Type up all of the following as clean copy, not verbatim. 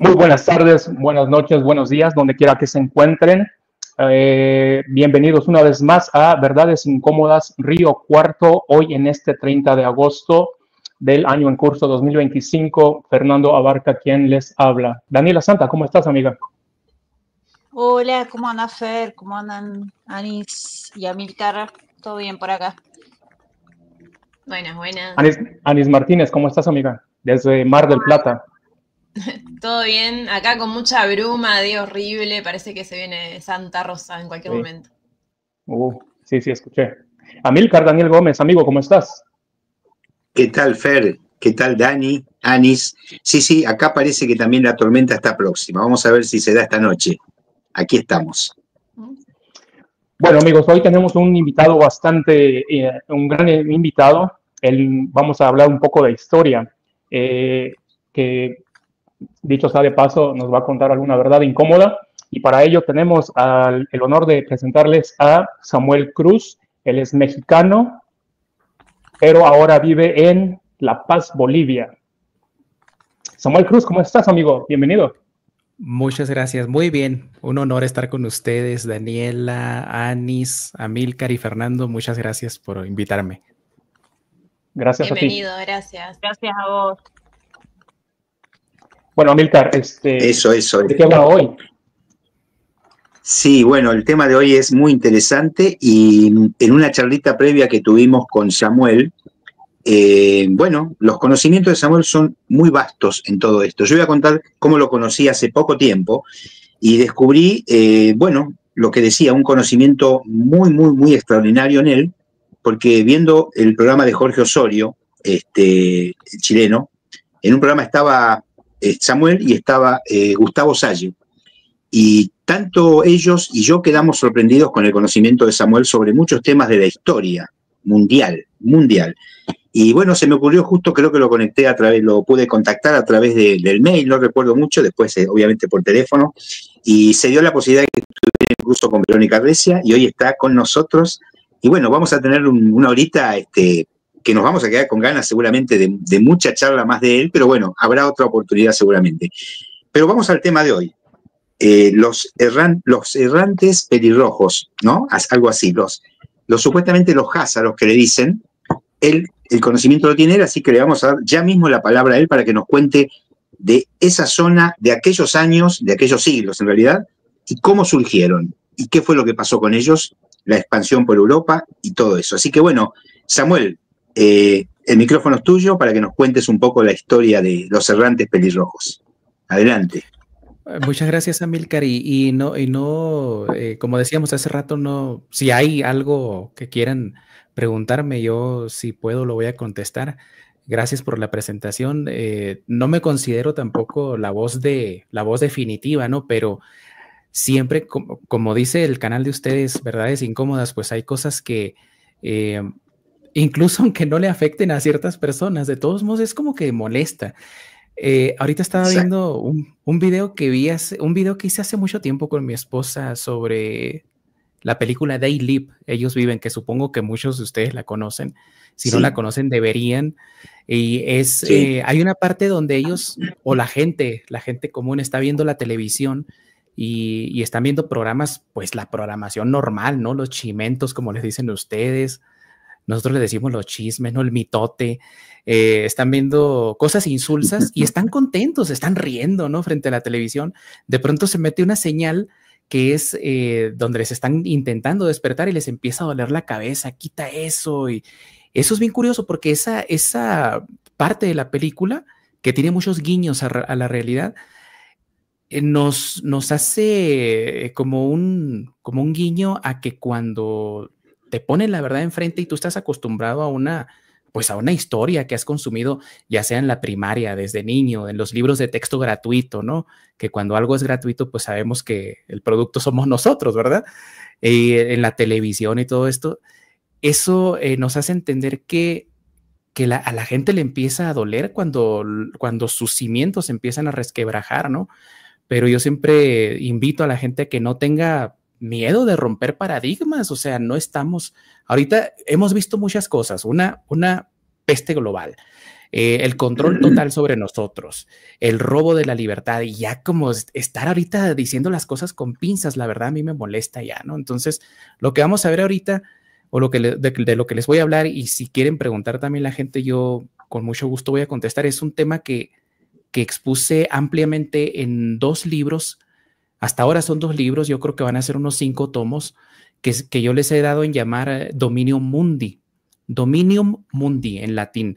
Muy buenas tardes, buenas noches, buenos días, donde quiera que se encuentren. Bienvenidos una vez más a Verdades Incómodas Río Cuarto, hoy en este 30 de agosto del año en curso 2025. Fernando Abarca quien les habla. Daniela Santa, ¿cómo estás, amiga? Hola, ¿cómo anda Fer? ¿Cómo andan Anis y Amilcar? ¿Todo bien por acá? Buenas, buenas. Anis Martínez, ¿cómo estás, amiga? Desde Mar del Plata. Todo bien, acá con mucha bruma, día horrible, parece que se viene Santa Rosa en cualquier momento. Sí, escuché. Amilcar Daniel Gómez, amigo, ¿cómo estás? ¿Qué tal, Fer? ¿Qué tal, Dani? Anis. Sí, acá parece que también la tormenta está próxima. Vamos a ver si se da esta noche. Aquí estamos. Bueno, amigos, hoy tenemos un invitado un gran invitado. Vamos a hablar un poco de historia, que dicho sea de paso, nos va a contar alguna verdad incómoda. Y para ello tenemos el honor de presentarles a Samuel Cruz. Él es mexicano, pero ahora vive en La Paz, Bolivia. Samuel Cruz, ¿cómo estás, amigo? Bienvenido. Muchas gracias, muy bien. Un honor estar con ustedes, Daniela, Anis, Amilcar y Fernando. Muchas gracias por invitarme. Gracias a ti. Bienvenido, gracias. Gracias a vos. Bueno, Amilcar, Eso. ¿de qué va hoy? Sí, bueno, el tema de hoy es muy interesante y en una charlita previa que tuvimos con Samuel, bueno, los conocimientos de Samuel son muy vastos en todo esto. Yo voy a contar cómo lo conocí hace poco tiempo y descubrí, bueno, lo que decía, un conocimiento muy extraordinario en él, porque viendo el programa de Jorge Osorio, chileno, en un programa estaba Samuel y estaba Gustavo Salle. Y tanto ellos y yo quedamos sorprendidos con el conocimiento de Samuel sobre muchos temas de la historia mundial. Y bueno, se me ocurrió justo, creo que lo conecté lo pude contactar a través del mail, no recuerdo mucho, después obviamente por teléfono, y se dio la posibilidad de que estuviera incluso con Verónica Grecia, y hoy está con nosotros. Y bueno, vamos a tener una horita que nos vamos a quedar con ganas seguramente de mucha charla más de él, pero bueno, habrá otra oportunidad seguramente. Pero vamos al tema de hoy. Los errantes pelirrojos, ¿no? Algo así, supuestamente los házaros que le dicen. El conocimiento lo tiene él, así que le vamos a dar ya mismo la palabra a él para que nos cuente de esa zona, de aquellos años, de aquellos siglos en realidad, y cómo surgieron, y qué fue lo que pasó con ellos, la expansión por Europa y todo eso. Así que bueno, Samuel, el micrófono es tuyo para que nos cuentes un poco la historia de los errantes pelirrojos. Adelante. Muchas gracias, Amilcar. Y no, como decíamos hace rato, no, si hay algo que quieran preguntarme, yo si puedo lo voy a contestar. Gracias por la presentación. No me considero tampoco la voz definitiva, ¿no? Pero siempre, como dice el canal de ustedes, Verdades Incómodas, pues hay cosas que incluso aunque no le afecten a ciertas personas, de todos modos es como que molesta. Ahorita estaba viendo un video que hice hace mucho tiempo con mi esposa sobre la película They Live, Ellos Viven, que supongo que muchos de ustedes la conocen. Si no la conocen, deberían. Y hay una parte donde ellos, o la gente común está viendo la televisión y están viendo programas, pues la programación normal, ¿no? Los chimentos, como les dicen ustedes. Nosotros le decimos los chismes, ¿no? El mitote. Están viendo cosas insulsas y están contentos, están riendo, ¿no? Frente a la televisión. De pronto se mete una señal que es donde les están intentando despertar y les empieza a doler la cabeza. Quita eso. Y eso es bien curioso porque esa parte de la película, que tiene muchos guiños a la realidad, nos hace como un guiño a que cuando te ponen la verdad enfrente y tú estás acostumbrado a una historia que has consumido, ya sea en la primaria, desde niño, en los libros de texto gratuito, ¿no? Que cuando algo es gratuito, pues sabemos que el producto somos nosotros, ¿verdad? En la televisión y todo esto, eso nos hace entender que a la gente le empieza a doler cuando sus cimientos empiezan a resquebrajar, ¿no? Pero yo siempre invito a la gente a que no tenga miedo de romper paradigmas. O sea, ahorita hemos visto muchas cosas, una peste global, el control total sobre nosotros, el robo de la libertad, y ya como estar ahorita diciendo las cosas con pinzas, la verdad a mí me molesta ya, ¿no? Entonces, lo que vamos a ver ahorita, o de lo que les voy a hablar, y si quieren preguntar también la gente, yo con mucho gusto voy a contestar, es un tema que expuse ampliamente en 2 libros, hasta ahora son 2 libros, yo creo que van a ser unos 5 tomos, que yo les he dado en llamar Dominium Mundi en latín,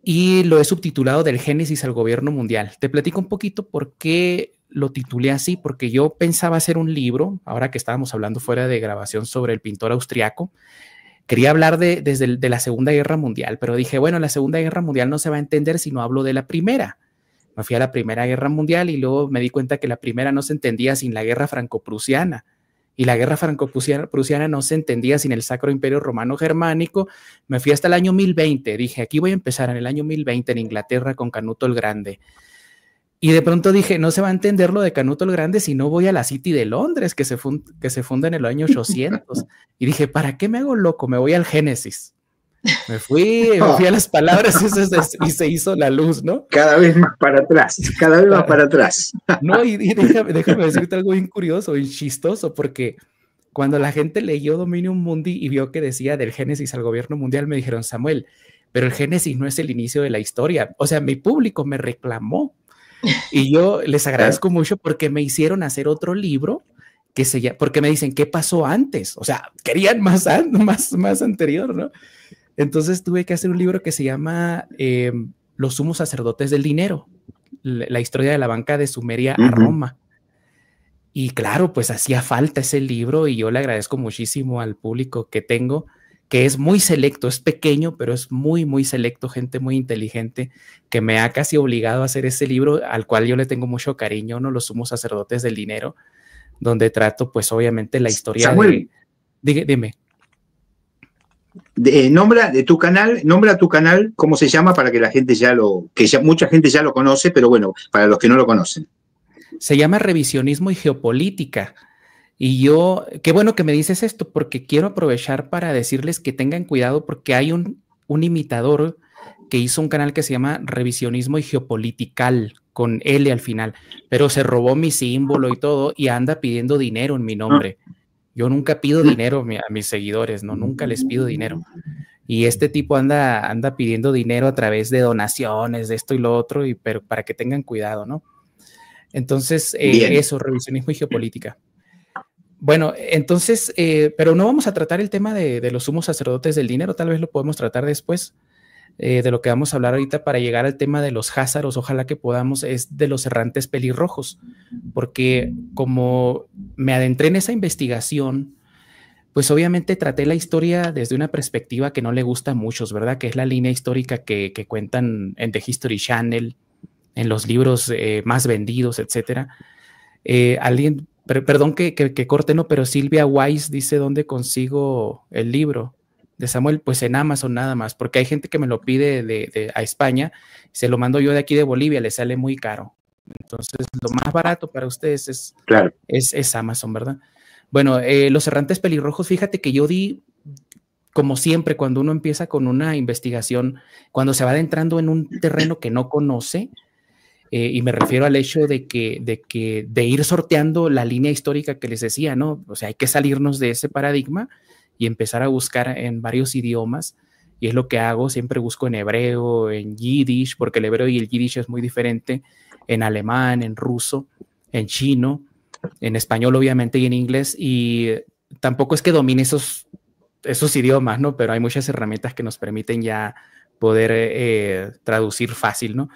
y lo he subtitulado del Génesis al gobierno mundial. Te platico un poquito por qué lo titulé así, porque yo pensaba hacer un libro, ahora que estábamos hablando fuera de grabación sobre el pintor austriaco, quería hablar de la Segunda Guerra Mundial, pero dije, bueno, la Segunda Guerra Mundial no se va a entender si no hablo de la primera. Me fui a la Primera Guerra Mundial y luego me di cuenta que la primera no se entendía sin la Guerra Franco-Prusiana, y la Guerra Franco-Prusiana no se entendía sin el Sacro Imperio Romano Germánico. Me fui hasta el año 1020, dije, aquí voy a empezar en el año 1020 en Inglaterra con Canuto el Grande. Y de pronto dije, no se va a entender lo de Canuto el Grande si no voy a la City de Londres, que se funda en el año 800. Y dije, ¿para qué me hago loco? Me voy al Génesis. Me fui a las palabras y se hizo la luz, ¿no? Cada vez más para atrás, cada vez más para atrás. No, y déjame decirte algo bien curioso y chistoso, porque cuando la gente leyó Dominium Mundi y vio que decía del Génesis al gobierno mundial, me dijeron, Samuel, pero el Génesis no es el inicio de la historia. O sea, mi público me reclamó y yo les agradezco mucho porque me hicieron hacer otro libro porque me dicen, ¿qué pasó antes? O sea, querían más anterior, ¿no? Entonces tuve que hacer un libro que se llama Los sumos sacerdotes del dinero, la historia de la banca de Sumeria a Roma. Y claro, pues hacía falta ese libro y yo le agradezco muchísimo al público que tengo, que es muy selecto, es pequeño, pero es muy, muy selecto, gente muy inteligente, que me ha casi obligado a hacer ese libro, al cual yo le tengo mucho cariño, ¿no? Los sumos sacerdotes del dinero, donde trato, pues obviamente, la historia Samuel, dime. Nombra tu canal, ¿cómo se llama? Para que la gente mucha gente ya lo conoce, pero bueno, para los que no lo conocen. Se llama Revisionismo y Geopolítica. Y yo, qué bueno que me dices esto, porque quiero aprovechar para decirles que tengan cuidado, porque hay un imitador que hizo un canal que se llama Revisionismo y Geopolitical, con L al final, pero se robó mi símbolo y todo, y anda pidiendo dinero en mi nombre. Yo nunca pido dinero a mis seguidores, no, nunca les pido dinero. Y este tipo anda pidiendo dinero a través de donaciones, de esto y lo otro, pero para que tengan cuidado, ¿no? Entonces, eso, revisionismo y geopolítica. Bueno, entonces, pero no vamos a tratar el tema de los sumos sacerdotes del dinero, tal vez lo podemos tratar después. De lo que vamos a hablar ahorita para llegar al tema de los házaros, ojalá que podamos, es de los errantes pelirrojos, porque como me adentré en esa investigación, pues obviamente traté la historia desde una perspectiva que no le gusta a muchos, ¿verdad? Que es la línea histórica que cuentan en The History Channel, en los libros más vendidos, etcétera. Perdón que corte, no, pero Silvia Weiss dice dónde consigo el libro de Samuel. Pues en Amazon nada más, porque hay gente que me lo pide a España, se lo mando yo de aquí de Bolivia, le sale muy caro. Entonces, lo más barato para ustedes es Amazon, ¿verdad? Bueno, los errantes pelirrojos, fíjate que yo como siempre, cuando uno empieza con una investigación, cuando se va adentrando en un terreno que no conoce, y me refiero al hecho de ir sorteando la línea histórica que les decía, ¿no? O sea, hay que salirnos de ese paradigma y empezar a buscar en varios idiomas, y es lo que hago, siempre busco en hebreo, en yiddish, porque el hebreo y el yiddish es muy diferente, en alemán, en ruso, en chino, en español obviamente y en inglés, y tampoco es que domine esos idiomas, ¿no? Pero hay muchas herramientas que nos permiten ya poder traducir fácil, ¿no?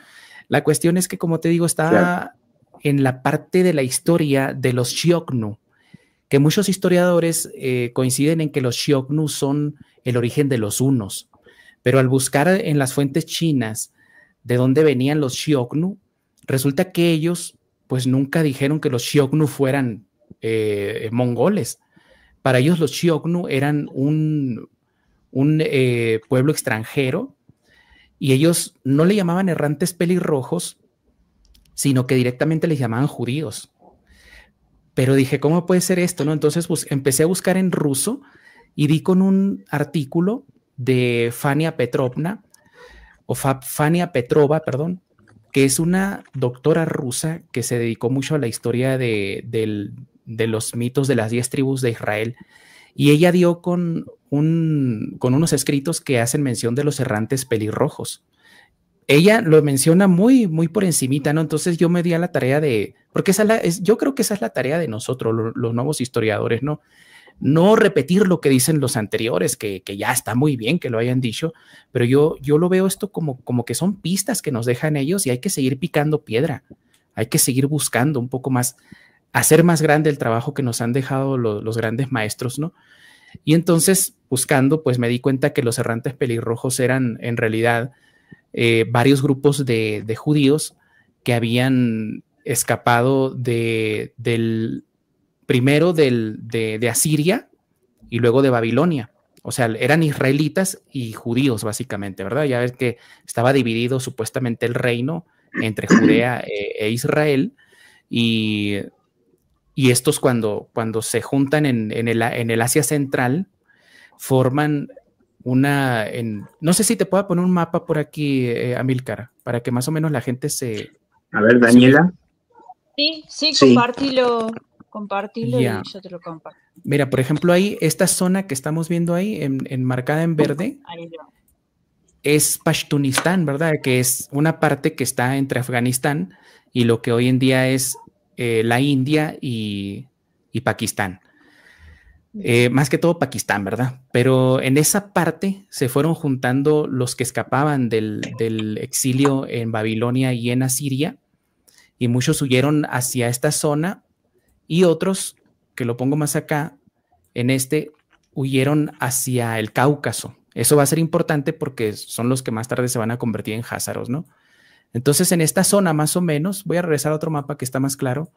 La cuestión es que, como te digo, está en la parte de la historia de los Xiongnu, que muchos historiadores coinciden en que los Xiongnu son el origen de los hunos, pero al buscar en las fuentes chinas de dónde venían los Xiongnu, resulta que ellos pues nunca dijeron que los Xiongnu fueran mongoles. Para ellos los Xiongnu eran un pueblo extranjero, y ellos no le llamaban errantes pelirrojos, sino que directamente les llamaban judíos. Pero dije, ¿cómo puede ser esto, no? Entonces empecé a buscar en ruso y di con un artículo de Fania Petrovna, o Fania Petrova, perdón, que es una doctora rusa que se dedicó mucho a la historia de los mitos de las 10 tribus de Israel. Y ella dio con unos escritos que hacen mención de los errantes pelirrojos. Ella lo menciona muy, muy por encimita, ¿no? Entonces yo me di a la tarea porque yo creo que esa es la tarea de nosotros, los nuevos historiadores, ¿no? No repetir lo que dicen los anteriores, que ya está muy bien que lo hayan dicho, pero yo lo veo esto como que son pistas que nos dejan ellos y hay que seguir picando piedra, hay que seguir buscando un poco más, hacer más grande el trabajo que nos han dejado los grandes maestros, ¿no? Y entonces, buscando, pues me di cuenta que los errantes pelirrojos eran en realidad varios grupos de judíos que habían escapado primero de Asiria y luego de Babilonia. O sea, eran israelitas y judíos básicamente, ¿verdad? Ya ves que estaba dividido supuestamente el reino entre Judea e Israel y estos cuando se juntan en el Asia Central forman no sé si te puedo poner un mapa por aquí, Amílcar, para que más o menos la gente se... A ver, Daniela. Sí, Sí. compartilo Ya. y yo te lo comparto. Mira, por ejemplo, ahí, esta zona que estamos viendo ahí, marcada en verde, Ahí va. es Pashtunistán, ¿verdad? Que es una parte que está entre Afganistán y lo que hoy en día es la India y Pakistán. Más que todo Pakistán, ¿verdad? Pero en esa parte se fueron juntando los que escapaban del exilio en Babilonia y en Asiria, y muchos huyeron hacia esta zona, y otros, que lo pongo más acá, huyeron hacia el Cáucaso. Eso va a ser importante porque son los que más tarde se van a convertir en házaros, ¿no? Entonces, en esta zona más o menos, voy a regresar a otro mapa que está más claro.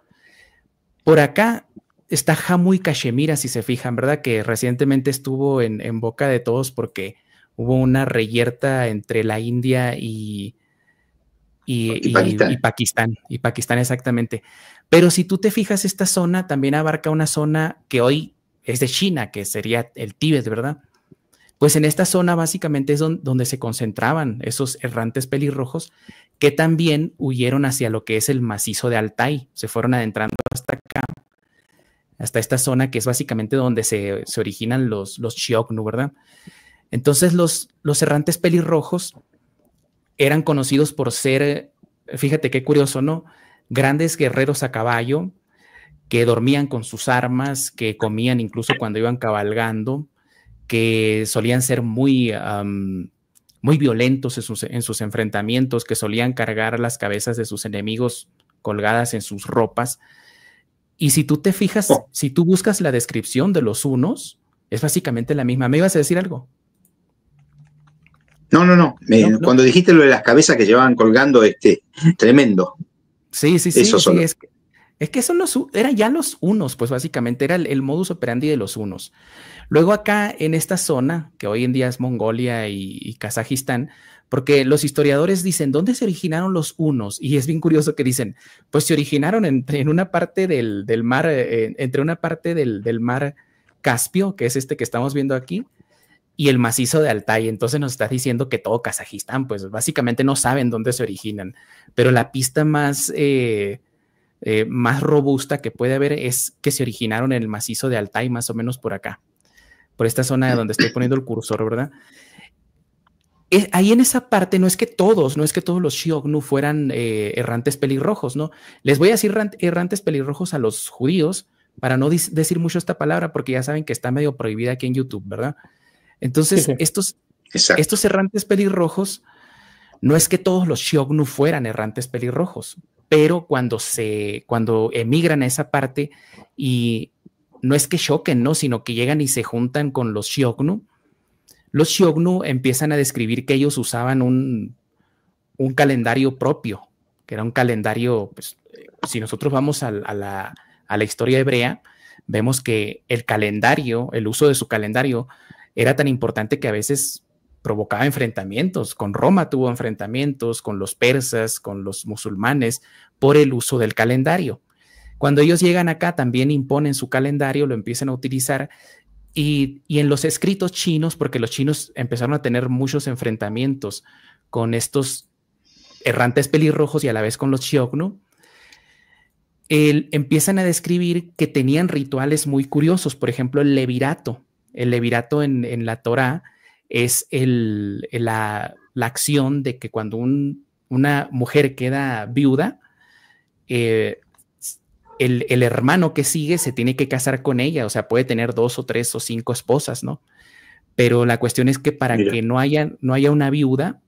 Por acá está Jammu y Cachemira, si se fijan, ¿verdad? Que recientemente estuvo en boca de todos porque hubo una reyerta entre la India y Pakistán. Y Pakistán, exactamente. Pero si tú te fijas, esta zona también abarca una zona que hoy es de China, que sería el Tíbet, ¿verdad? Pues en esta zona básicamente es donde se concentraban esos errantes pelirrojos que también huyeron hacia lo que es el macizo de Altai. Se fueron adentrando hasta acá, hasta esta zona que es básicamente donde se originan los Xiongnu, ¿verdad? Entonces los errantes pelirrojos eran conocidos por ser, fíjate qué curioso, ¿no? Grandes guerreros a caballo que dormían con sus armas, que comían incluso cuando iban cabalgando, que solían ser muy violentos en sus enfrentamientos, que solían cargar las cabezas de sus enemigos colgadas en sus ropas. Y si tú te fijas, si tú buscas la descripción de los hunos, es básicamente la misma. ¿Me ibas a decir algo? No. Cuando dijiste lo de las cabezas que llevaban colgando, tremendo. Sí. Eso solo. Es que eran ya los hunos, pues básicamente era el modus operandi de los hunos. Luego acá en esta zona, que hoy en día es Mongolia y Kazajistán, porque los historiadores dicen, ¿dónde se originaron los hunos? Y es bien curioso que dicen, pues se originaron en una parte del mar, entre una parte del mar Caspio, que es este que estamos viendo aquí, y el macizo de Altai. Entonces nos está diciendo que todo Kazajistán, pues básicamente no saben dónde se originan. Pero la pista más robusta que puede haber es que se originaron en el macizo de Altai, más o menos por acá, por esta zona de donde estoy poniendo el cursor, ¿verdad? Ahí en esa parte no es que todos los Xiongnu fueran errantes pelirrojos, ¿no? Les voy a decir errantes pelirrojos a los judíos para no decir mucho esta palabra porque ya saben que está medio prohibida aquí en YouTube, ¿verdad? Entonces, sí. Estos errantes pelirrojos, no es que todos los Xiongnu fueran errantes pelirrojos, pero cuando emigran a esa parte y no es que choquen, ¿no? Sino que llegan y se juntan con los Xiongnu empiezan a describir que ellos usaban un calendario propio, que era un calendario, pues, si nosotros vamos a la historia hebrea, vemos que el uso de su calendario era tan importante que a veces provocaba enfrentamientos. Con Roma tuvo enfrentamientos, con los persas, con los musulmanes, por el uso del calendario. Cuando ellos llegan acá, también imponen su calendario, lo empiezan a utilizar, y en los escritos chinos, porque los chinos empezaron a tener muchos enfrentamientos con estos errantes pelirrojos y a la vez con los Xiongnu, empiezan a describir que tenían rituales muy curiosos. Por ejemplo, el levirato. El levirato en la Torá es la acción de que cuando una mujer queda viuda, el hermano que sigue se tiene que casar con ella, o sea, puede tener 2 o 3 o 5 esposas, ¿no? Pero la cuestión es que para que no haya una viuda,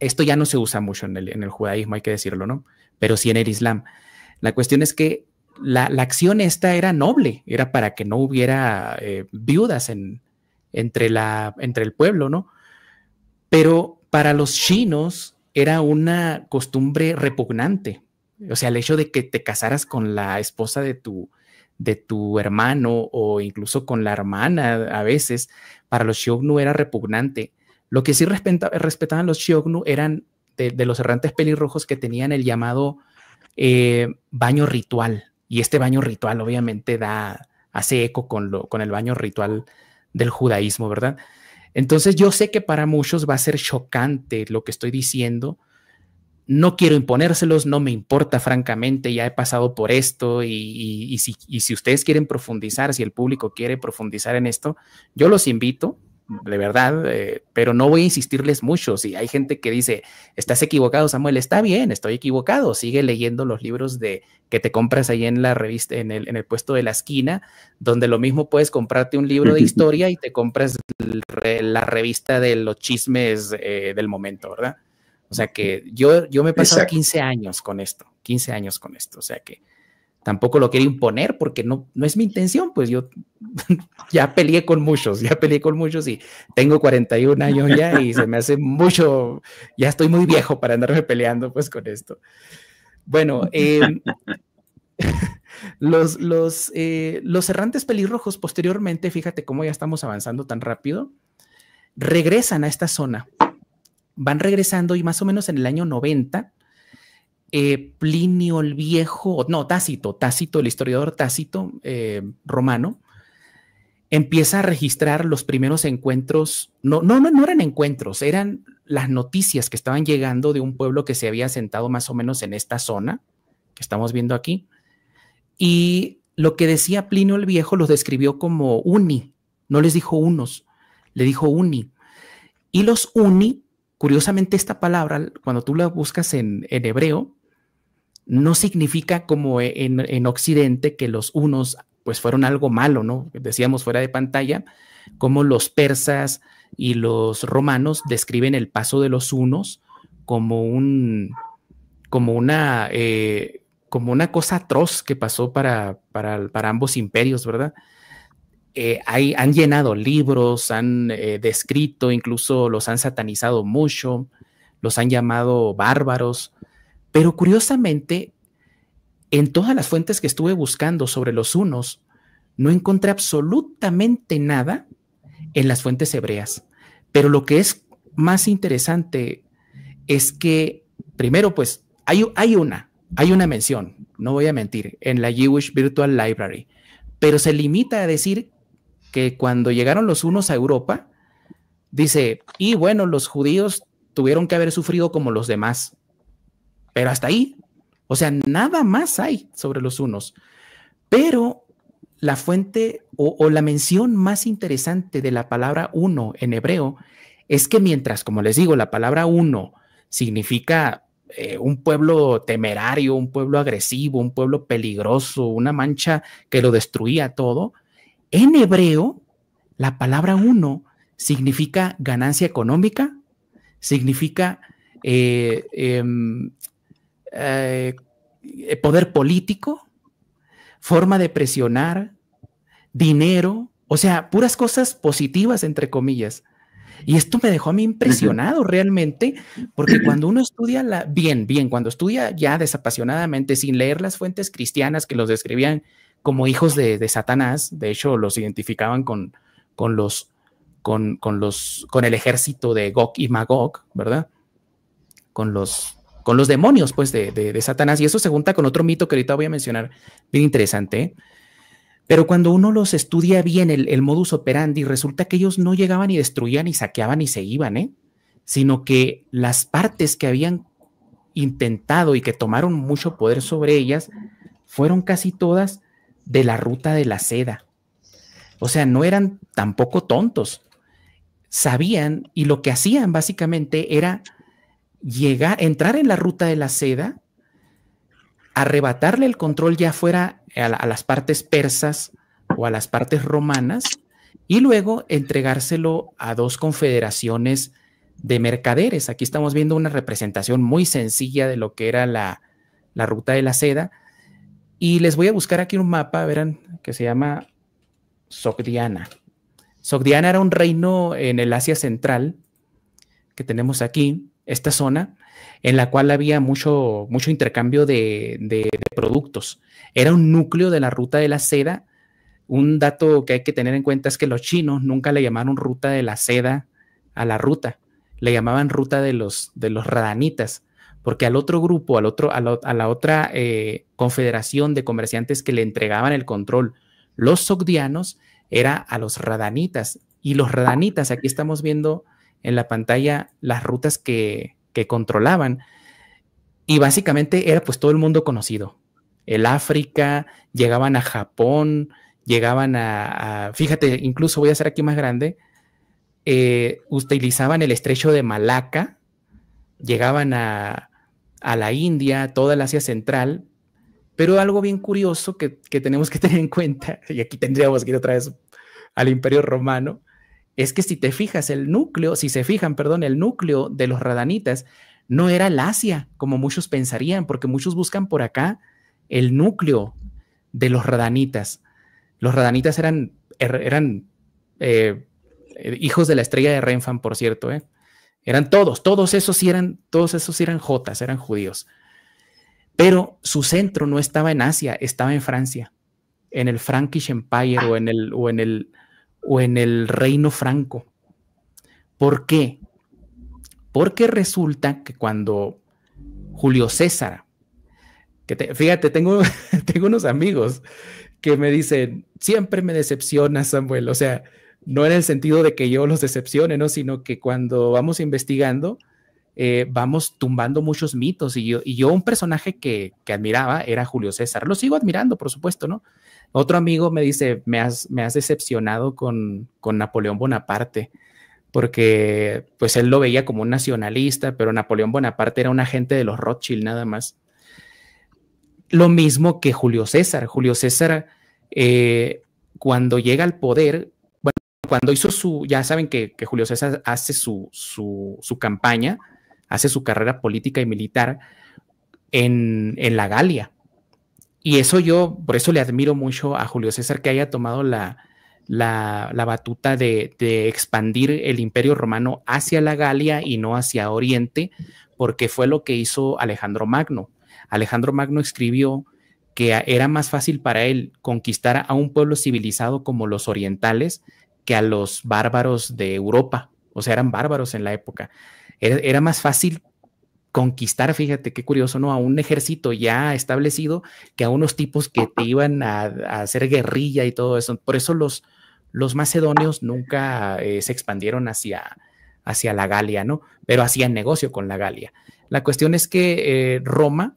esto ya no se usa mucho en el judaísmo, hay que decirlo, ¿no? Pero sí en el Islam. La cuestión es que la acción esta era noble, era para que no hubiera viudas entre el pueblo, ¿no? Pero para los chinos era una costumbre repugnante. O sea, el hecho de que te casaras con la esposa de tu hermano o incluso con la hermana a veces, para los Xiongnu era repugnante. Lo que sí respetaban los Xiongnu eran de los errantes pelirrojos que tenían el llamado baño ritual. Y este baño ritual obviamente hace eco con el baño ritual del judaísmo, ¿verdad? Entonces yo sé que para muchos va a ser chocante lo que estoy diciendo. No quiero imponérselos, no me importa francamente, ya he pasado por esto y si ustedes quieren profundizar, si el público quiere profundizar en esto, yo los invito, de verdad, pero no voy a insistirles mucho. Si hay gente que dice, estás equivocado, Samuel, está bien, estoy equivocado, sigue leyendo los libros que te compras ahí en la revista, en el puesto de la esquina, donde lo mismo puedes comprarte un libro de historia y te compras la revista de los chismes del momento, ¿verdad? O sea que yo me he pasado 15 años con esto, o sea que tampoco lo quiero imponer porque no es mi intención, pues yo ya peleé con muchos y tengo 41 años ya y se me hace mucho, ya estoy muy viejo para andarme peleando pues con esto. Bueno, los errantes pelirrojos posteriormente, fíjate cómo ya estamos avanzando tan rápido, regresan a esta zona. Van regresando y más o menos en el año 90, Plinio el Viejo, no, Tácito, el historiador Tácito romano, empieza a registrar los primeros encuentros, no eran encuentros, eran las noticias que estaban llegando de un pueblo que se había asentado más o menos en esta zona que estamos viendo aquí. Y lo que decía Plinio el Viejo los describió como uni, no les dijo unos, le dijo uni. Y los uni, curiosamente esta palabra, cuando tú la buscas en hebreo, no significa como en Occidente que los unos pues fueron algo malo, ¿no? Decíamos fuera de pantalla, como los persas y los romanos describen el paso de los hunos como una cosa atroz que pasó para ambos imperios, ¿verdad? Han llenado libros, han descrito, incluso los han satanizado mucho, los han llamado bárbaros, pero curiosamente, en todas las fuentes que estuve buscando sobre los hunos, no encontré absolutamente nada en las fuentes hebreas. Pero lo que es más interesante es que, primero, pues, hay una mención, no voy a mentir, en la Jewish Virtual Library, pero se limita a decir que cuando llegaron los hunos a Europa, dice, y bueno, los judíos tuvieron que haber sufrido como los demás, pero hasta ahí, o sea, nada más hay sobre los hunos. Pero la fuente o la mención más interesante de la palabra uno en hebreo es que mientras, como les digo, la palabra uno significa un pueblo temerario, un pueblo agresivo, un pueblo peligroso, una mancha que lo destruía todo, en hebreo la palabra uno significa ganancia económica, significa poder político, forma de presionar, dinero, o sea, puras cosas positivas, entre comillas. Y esto me dejó a mí impresionado realmente, porque cuando uno estudia cuando estudia ya desapasionadamente, sin leer las fuentes cristianas que los describían como hijos de Satanás, de hecho los identificaban con el ejército de Gog y Magog, ¿verdad? Con los demonios, pues, de Satanás, y eso se junta con otro mito que ahorita voy a mencionar, bien interesante, ¿eh? Pero cuando uno los estudia bien, el modus operandi, resulta que ellos no llegaban y destruían y saqueaban y se iban, ¿eh? sino que las partes que habían intentado y que tomaron mucho poder sobre ellas fueron casi todas de la ruta de la seda. O sea, no eran tampoco tontos. Sabían, y lo que hacían básicamente era entrar en la ruta de la seda, arrebatarle el control ya fuera a las partes persas o a las partes romanas, y luego entregárselo a dos confederaciones de mercaderes. Aquí estamos viendo una representación muy sencilla de lo que era la ruta de la seda, y les voy a buscar aquí un mapa, verán, que se llama Sogdiana. Sogdiana era un reino en el Asia Central que tenemos aquí, esta zona, en la cual había mucho intercambio de productos. Era un núcleo de la ruta de la seda. Un dato que hay que tener en cuenta es que los chinos nunca le llamaron ruta de la seda a la ruta, le llamaban ruta de los radanitas, porque al otro grupo, a la otra confederación de comerciantes que le entregaban el control, los sogdianos, era a los radanitas. Y los radanitas, aquí estamos viendo en la pantalla las rutas que controlaban, y básicamente era pues todo el mundo conocido. El África, llegaban a Japón, llegaban fíjate, incluso voy a hacer aquí más grande, utilizaban el estrecho de Malaca, llegaban a la India, toda el Asia Central. Pero algo bien curioso que tenemos que tener en cuenta, y aquí tendríamos que ir otra vez al Imperio Romano, es que si se fijan, el núcleo de los radanitas no era el Asia, como muchos pensarían, porque muchos buscan por acá el núcleo de los radanitas. Los radanitas eran hijos de la estrella de Renfan, por cierto, Eran todos esos eran jotas, eran judíos. Pero su centro no estaba en Asia, estaba en Francia, en el Frankish Empire o en el Reino Franco. ¿Por qué? Porque resulta que cuando Julio César, fíjate, tengo unos amigos que me dicen, siempre me decepciona, Samuel. O sea, no en el sentido de que yo los decepcione, ¿no? Sino que cuando vamos investigando, vamos tumbando muchos mitos, y yo un personaje que admiraba era Julio César. Lo sigo admirando, por supuesto, ¿no? Otro amigo me dice, me has decepcionado con Napoleón Bonaparte, porque pues él lo veía como un nacionalista, pero Napoleón Bonaparte era un agente de los Rothschild nada más. Lo mismo que Julio César. Julio César, cuando llega al poder, bueno, cuando hizo ya saben que Julio César hace su campaña, hace su carrera política y militar en la Galia. Y por eso le admiro mucho a Julio César, que haya tomado la batuta de expandir el Imperio Romano hacia la Galia y no hacia Oriente, porque fue lo que hizo Alejandro Magno. Alejandro Magno escribió que era más fácil para él conquistar a un pueblo civilizado como los orientales que a los bárbaros de Europa. O sea, eran bárbaros en la época. Era más fácil conquistar, fíjate qué curioso, ¿no? A un ejército ya establecido que a unos tipos que te iban a hacer guerrilla y todo eso. Por eso los macedonios nunca se expandieron hacia la Galia, ¿no? Pero hacían negocio con la Galia. La cuestión es que Roma,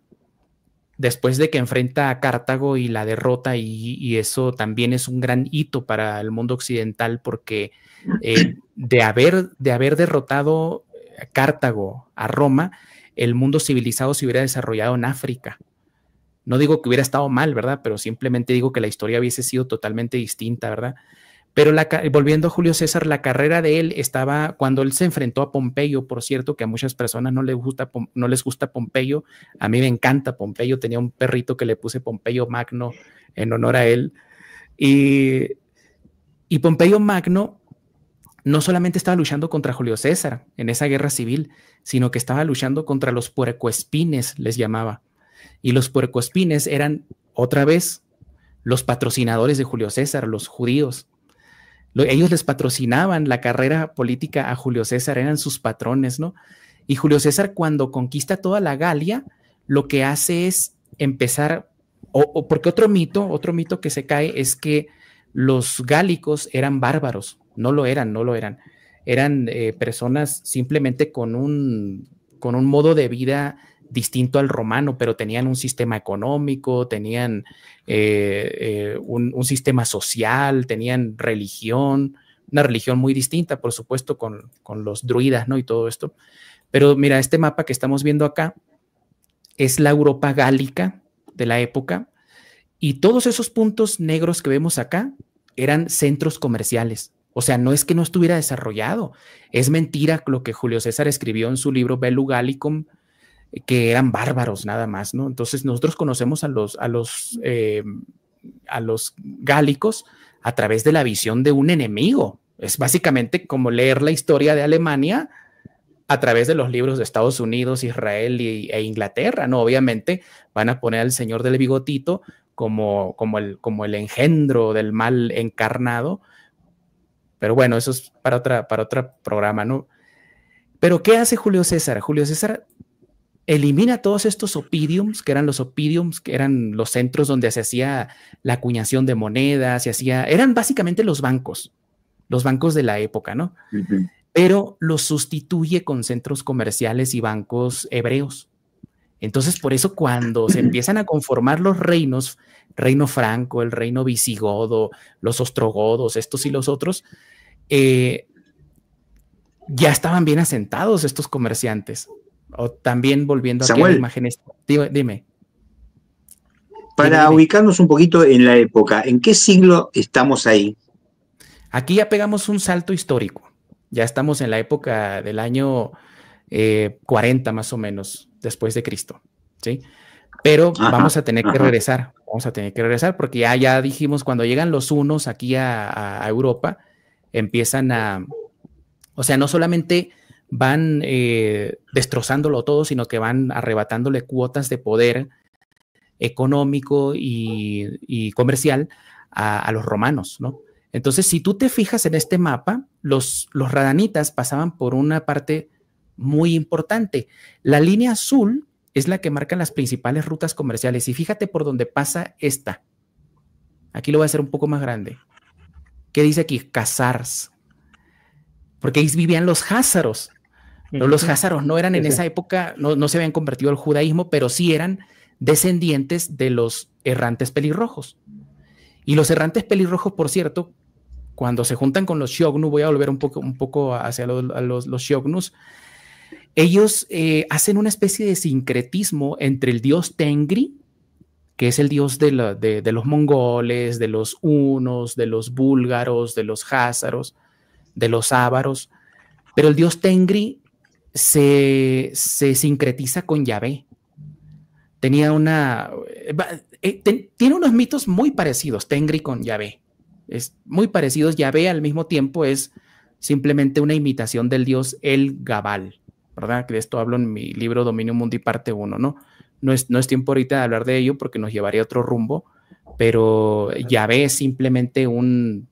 después de que enfrenta a Cartago y la derrota, y eso también es un gran hito para el mundo occidental, porque de haber derrotado a Cartago, a Roma, el mundo civilizado se hubiera desarrollado en África. No digo que hubiera estado mal, ¿verdad? Pero simplemente digo que la historia hubiese sido totalmente distinta, ¿verdad? Pero volviendo a Julio César, la carrera de él estaba cuando él se enfrentó a Pompeyo, por cierto, que a muchas personas no les gusta Pompeyo. A mí me encanta Pompeyo, tenía un perrito que le puse Pompeyo Magno en honor a él. Y Pompeyo Magno no solamente estaba luchando contra Julio César en esa guerra civil, sino que estaba luchando contra los puercoespines, les llamaba. Y los puercoespines eran, otra vez, los patrocinadores de Julio César, los judíos. Ellos les patrocinaban la carrera política a Julio César, eran sus patrones, ¿no? Y Julio César, cuando conquista toda la Galia, lo que hace es empezar, porque otro mito que se cae es que los gálicos eran bárbaros. No lo eran. eran personas simplemente con un modo de vida distinto al romano, pero tenían un sistema económico, tenían un sistema social, tenían religión, una religión muy distinta, por supuesto, con los druidas, ¿no? Y todo esto. Pero mira, este mapa que estamos viendo acá es la Europa gálica de la época, y todos esos puntos negros que vemos acá eran centros comerciales. O sea, no es que no estuviera desarrollado, es mentira lo que Julio César escribió en su libro Bellu Gallicum, que eran bárbaros nada más, ¿no? Entonces nosotros conocemos a los gálicos a través de la visión de un enemigo. Es básicamente como leer la historia de Alemania a través de los libros de Estados Unidos, Israel e Inglaterra, ¿no? Obviamente van a poner al señor del bigotito como el engendro del mal encarnado, pero bueno, eso es para otro programa, ¿no? Pero ¿qué hace Julio César? Julio César elimina todos estos oppidums, que eran los centros donde se hacía la acuñación de monedas, eran básicamente los bancos de la época, ¿no? Uh-huh. Pero los sustituye con centros comerciales y bancos hebreos. Entonces, por eso cuando se empiezan a conformar los reinos, reino franco, el reino visigodo, los ostrogodos, estos y los otros, ya estaban bien asentados estos comerciantes. O también volviendo aquí a la imagen. Dime. Para ubicarnos un poquito en la época, ¿en qué siglo estamos ahí? Aquí ya pegamos un salto histórico. Ya estamos en la época del año 40 más o menos después de Cristo, ¿sí? Pero vamos a tener que regresar. Vamos a tener que regresar porque ya dijimos, cuando llegan los hunos aquí a Europa, empiezan o sea, no solamente van destrozándolo todo, sino que van arrebatándole cuotas de poder económico y comercial a los romanos, ¿no? Entonces, si tú te fijas en este mapa, los radanitas pasaban por una parte muy importante. La línea azul es la que marca las principales rutas comerciales, y fíjate por dónde pasa esta. Aquí lo voy a hacer un poco más grande. ¿Qué dice aquí? Khazars. Porque ahí vivían los házaros. No, los házaros no eran en esa época, no se habían convertido al judaísmo, pero sí eran descendientes de los errantes pelirrojos. Y los errantes pelirrojos, por cierto, cuando se juntan con los Xiongnu, voy a volver un poco hacia los Xiongnu's, ellos hacen una especie de sincretismo entre el dios Tengri, que es el dios de los mongoles, de los hunos, de los búlgaros, de los házaros, de los ávaros, pero el dios Tengri se sincretiza con Yahvé. Tiene unos mitos muy parecidos, Tengri con Yahvé. Es muy parecidos. Yahvé al mismo tiempo es simplemente una imitación del dios El Gabal, ¿verdad? Que de esto hablo en mi libro Dominio Mundi parte 1, ¿no? No es tiempo ahorita de hablar de ello porque nos llevaría a otro rumbo, pero Yahvé es simplemente un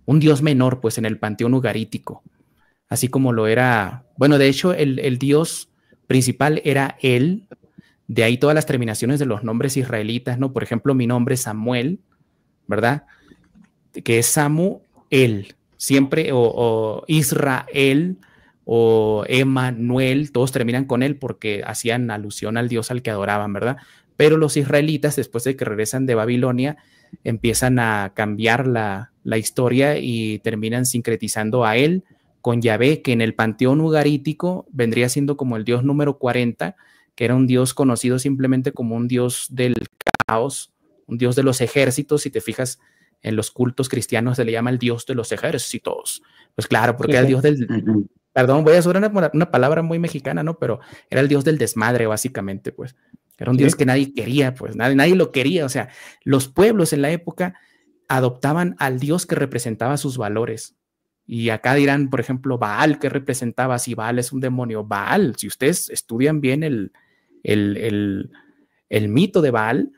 dios menor, pues, en el panteón ugarítico, así como lo era, bueno, de hecho, el dios principal era él. De ahí todas las terminaciones de los nombres israelitas, ¿no? Por ejemplo, mi nombre es Samuel, ¿verdad? Que es Samuel, siempre, o Israel, o Emanuel, todos terminan con él porque hacían alusión al dios al que adoraban, ¿verdad? Pero los israelitas, después de que regresan de Babilonia, empiezan a cambiar la historia y terminan sincretizando a él con Yahvé, que en el panteón ugarítico vendría siendo como el dios número 40, que era un dios conocido simplemente como un dios del caos, un dios de los ejércitos. Si te fijas en los cultos cristianos se le llama el dios de los ejércitos. Pues claro, porque era el dios del... Perdón, voy a usar una palabra muy mexicana, ¿no? Pero era el dios del desmadre, básicamente, pues. Era un dios que nadie quería, pues. Nadie lo quería. O sea, los pueblos en la época adoptaban al dios que representaba sus valores. Y acá dirán, por ejemplo, Baal, ¿qué representaba? Si Baal es un demonio. Baal, si ustedes estudian bien el mito de Baal,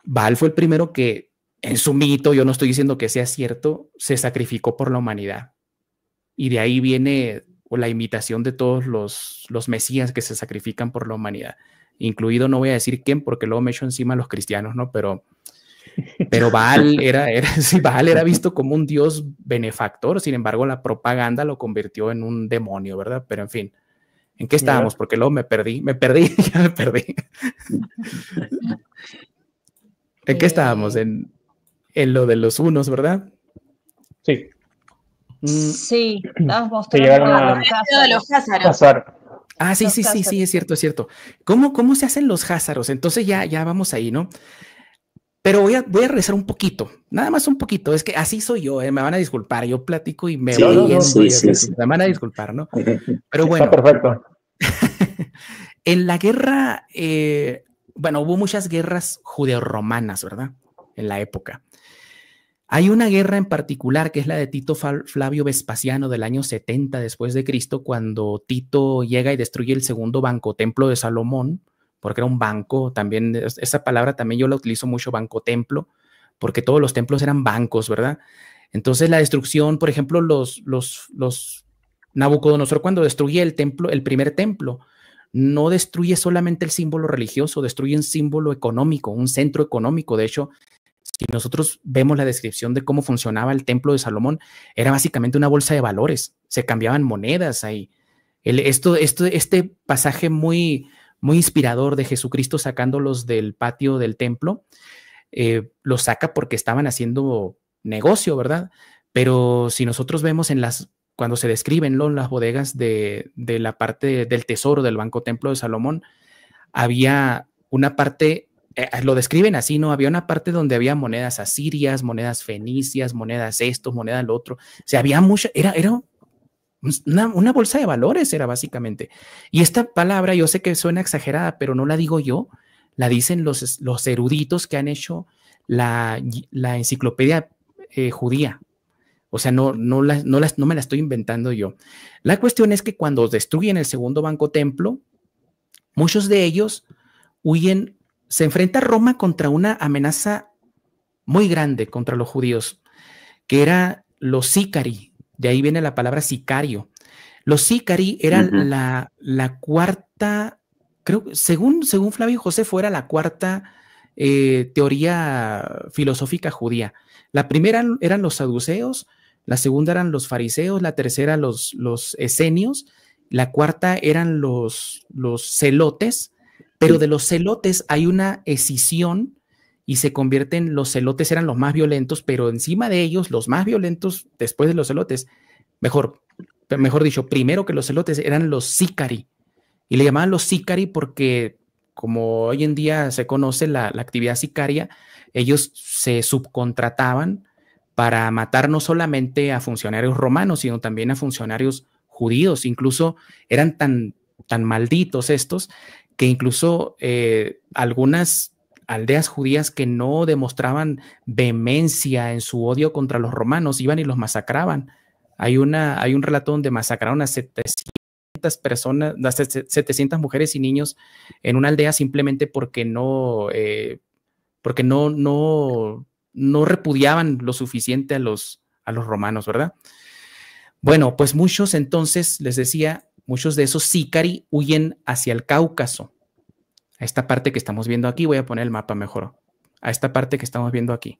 Baal fue el primero que, en su mito, yo no estoy diciendo que sea cierto, se sacrificó por la humanidad. Y de ahí viene la imitación de todos los mesías que se sacrifican por la humanidad. Incluido, no voy a decir quién, porque luego me echo encima a los cristianos, ¿no? Pero Pero Baal sí, Baal era visto como un dios benefactor, sin embargo la propaganda lo convirtió en un demonio, ¿verdad? Pero en fin, ¿en qué estábamos? Porque luego me perdí, ya me perdí. ¿En qué estábamos? En lo de los unos, ¿verdad? Sí. Sí, estabas mostrando llegaron a a los házaros. cazar. Ah, sí, Los sí, sí, házaros. sí, es cierto, es cierto. ¿Cómo se hacen los házaros? Entonces ya vamos ahí, ¿no? Pero voy a regresar un poquito, nada más un poquito. Es que así soy yo, me van a disculpar. Yo platico y me voy yendo sí. me van a disculpar, ¿no? Pero bueno. Está perfecto. En la guerra, bueno, hubo muchas guerras judeo-romanas, ¿verdad? En la época. Hay una guerra en particular que es la de Tito Flavio Vespasiano del año 70 después de Cristo, cuando Tito llega y destruye el segundo banco templo de Salomón, porque era un banco, también esa palabra también yo la utilizo mucho, banco templo, porque todos los templos eran bancos, ¿verdad? Entonces la destrucción, por ejemplo, los Nabucodonosor cuando destruye el templo, el primer templo, no destruye solamente el símbolo religioso, destruye un símbolo económico, un centro económico. De hecho, si nosotros vemos la descripción de cómo funcionaba el templo de Salomón, era básicamente una bolsa de valores, se cambiaban monedas ahí. Este pasaje muy inspirador de Jesucristo sacándolos del patio del templo, los saca porque estaban haciendo negocio, ¿verdad? Pero si nosotros vemos cuando se describen las bodegas de la parte del tesoro del Banco Templo de Salomón, había una parte, lo describen así, ¿no? Había una parte donde había monedas asirias, monedas fenicias, monedas esto, monedas lo otro. O sea, había mucha, era una bolsa de valores, era básicamente. Y esta palabra, yo sé que suena exagerada, pero no la digo yo, la dicen los eruditos que han hecho la enciclopedia judía. O sea, no me la estoy inventando yo. La cuestión es que cuando destruyen el segundo banco templo, muchos de ellos huyen, se enfrenta Roma contra una amenaza muy grande contra los judíos, que era los sicari. De ahí viene la palabra sicario. Los sicari eran la cuarta, creo, según Flavio Josefo, era la cuarta teoría filosófica judía. La primera eran los saduceos, la segunda eran los fariseos, la tercera los esenios, la cuarta eran los celotes, pero de los celotes hay una escisión y se convierten, los celotes eran los más violentos, pero encima de ellos, los más violentos después de los celotes, mejor dicho, primero que los celotes eran los sicari, y le llamaban los sicari porque, como hoy en día se conoce la actividad sicaria, ellos se subcontrataban para matar no solamente a funcionarios romanos, sino también a funcionarios judíos. Incluso eran tan malditos estos, que incluso algunas aldeas judías que no demostraban vehemencia en su odio contra los romanos, iban y los masacraban. Hay un relato donde masacraron a 700 personas, 700 mujeres y niños en una aldea simplemente porque no repudiaban lo suficiente a los romanos, ¿verdad? Bueno, pues muchos entonces, les decía, muchos de esos sicari huyen hacia el Cáucaso. A esta parte que estamos viendo aquí, voy a poner el mapa mejor. A esta parte que estamos viendo aquí.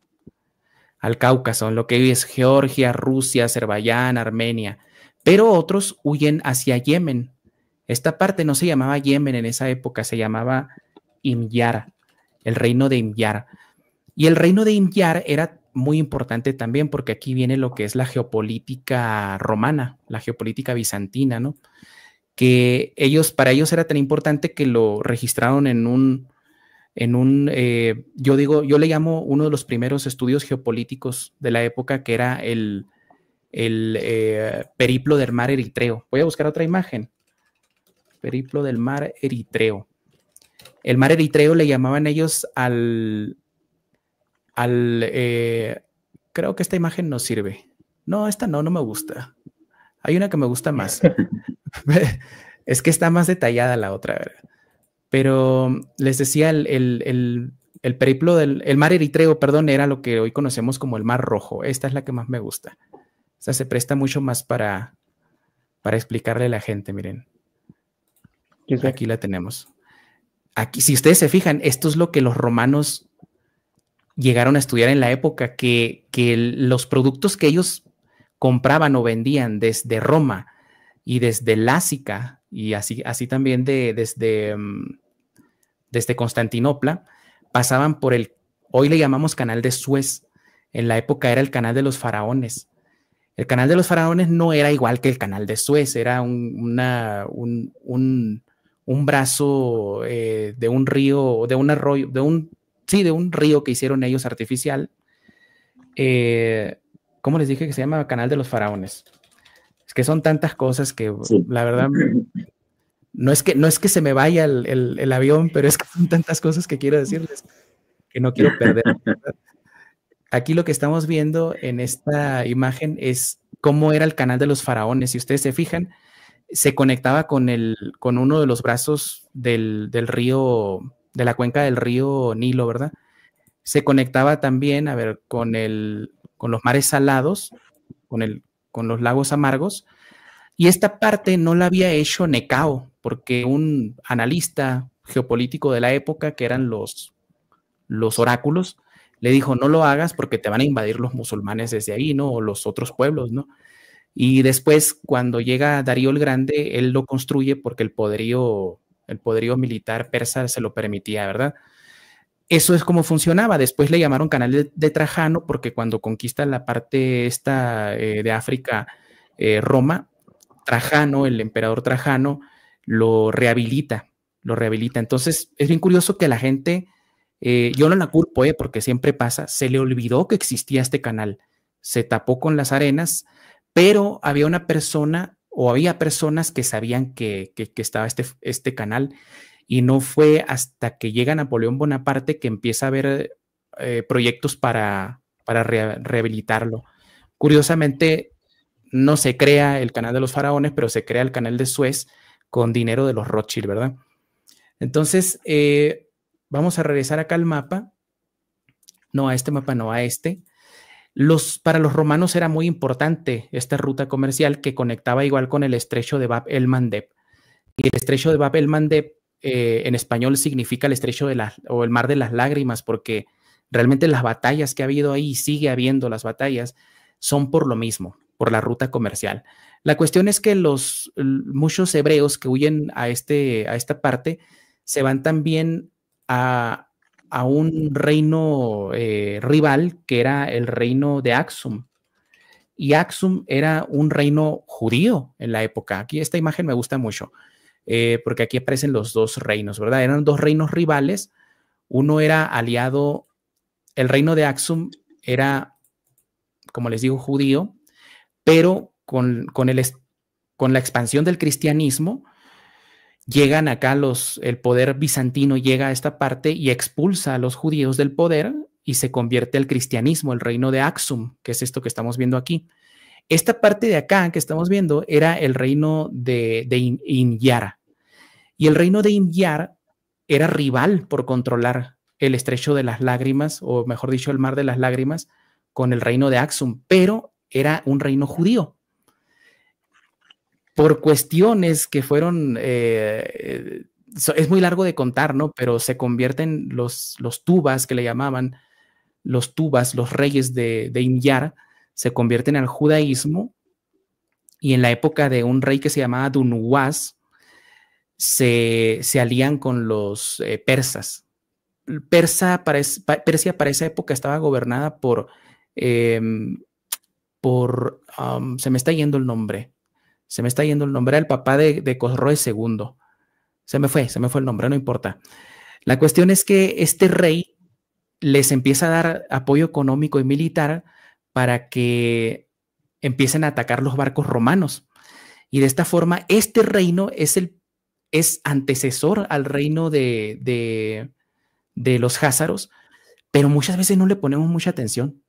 Al Cáucaso, en lo que hoy es Georgia, Rusia, Azerbaiyán, Armenia. Pero otros huyen hacia Yemen. Esta parte no se llamaba Yemen en esa época, se llamaba Himyar, el reino de Himyar. Y el reino de Himyar era muy importante también porque aquí viene lo que es la geopolítica romana, la geopolítica bizantina, ¿no? Que para ellos era tan importante que lo registraron yo le llamo uno de los primeros estudios geopolíticos de la época, que era el periplo del mar Eritreo. Voy a buscar otra imagen. Periplo del mar Eritreo. El mar Eritreo le llamaban ellos creo que esta imagen no sirve. No, esta no me gusta. Hay una que me gusta más. Es que está más detallada la otra, ¿verdad? Pero les decía, el periplo el mar Eritreo, perdón, era lo que hoy conocemos como el Mar Rojo. Esta es la que más me gusta. Esta se presta mucho más para explicarle a la gente, miren. Aquí la tenemos. Aquí, si ustedes se fijan, esto es lo que los romanos llegaron a estudiar en la época que los productos que ellos compraban o vendían desde Roma y desde Lásica y así también desde Constantinopla, pasaban por hoy le llamamos Canal de Suez. En la época era el Canal de los Faraones. El Canal de los Faraones no era igual que el Canal de Suez, era un brazo de un río, de un arroyo, de un río que hicieron ellos artificial. ¿Cómo les dije que se llama? Canal de los Faraones. Es que son tantas cosas que sí, la verdad no es que se me vaya el avión, pero es que son tantas cosas que quiero decirles que no quiero perder. Aquí lo que estamos viendo en esta imagen es cómo era el Canal de los Faraones. Si ustedes se fijan, se conectaba con uno de los brazos del río, de la cuenca del río Nilo, ¿verdad? Se conectaba también, a ver, con los mares salados, con los lagos amargos, y esta parte no la había hecho Necao, porque un analista geopolítico de la época, que eran los oráculos, le dijo, no lo hagas porque te van a invadir los musulmanes desde ahí, ¿no? O los otros pueblos, ¿no? Y después, cuando llega Darío el Grande, él lo construye porque el poderío militar persa se lo permitía, ¿verdad? Eso es como funcionaba. Después le llamaron Canal de Trajano porque cuando conquista la parte esta de África, Roma, Trajano, el emperador Trajano, lo rehabilita. Entonces, es bien curioso que la gente... yo no la culpo, porque siempre pasa, se le olvidó que existía este canal, se tapó con las arenas, pero había una persona o había personas que sabían que estaba este canal, y no fue hasta que llega Napoleón Bonaparte que empieza a haber proyectos para rehabilitarlo. Curiosamente, no se crea el Canal de los Faraones, pero se crea el Canal de Suez con dinero de los Rothschild, ¿verdad? Entonces, vamos a regresar acá al mapa. No, a este mapa no, a este. Para los romanos era muy importante esta ruta comercial que conectaba igual con el estrecho de Bab el-Mandeb. Y el estrecho de Bab el-Mandeb en español significa el estrecho o el mar de las lágrimas, porque realmente las batallas que ha habido ahí, sigue habiendo las batallas, son por lo mismo, por la ruta comercial. La cuestión es que muchos hebreos que huyen a esta parte se van también a un reino rival, que era el reino de Axum. Y Axum era un reino judío en la época. Aquí esta imagen me gusta mucho, porque aquí aparecen los dos reinos, ¿verdad? Eran dos reinos rivales. Uno era aliado, el reino de Axum era, como les digo, judío, pero con la expansión del cristianismo, llegan acá el poder bizantino llega a esta parte y expulsa a los judíos del poder y se convierte al cristianismo, el reino de Axum, que es esto que estamos viendo aquí. Esta parte de acá que estamos viendo era el reino de Imyar. Y el reino de Imyar era rival por controlar el estrecho de las lágrimas, o mejor dicho, el mar de las lágrimas, con el reino de Axum, pero era un reino judío. Por cuestiones que fueron, es muy largo de contar, ¿no? Pero se convierten los tubas, que le llamaban, los tubas, los reyes de Imyar, se convierten al judaísmo, y en la época de un rey que se llamaba Dunuwas, se alían con los persas. Persia para esa época estaba gobernada se me está yendo el nombre. Era el papá de Cosroe II. Se me fue el nombre, no importa. La cuestión es que este rey les empieza a dar apoyo económico y militar para que empiecen a atacar los barcos romanos. Y de esta forma, este reino es antecesor al reino de los házaros, pero muchas veces no le ponemos mucha atención.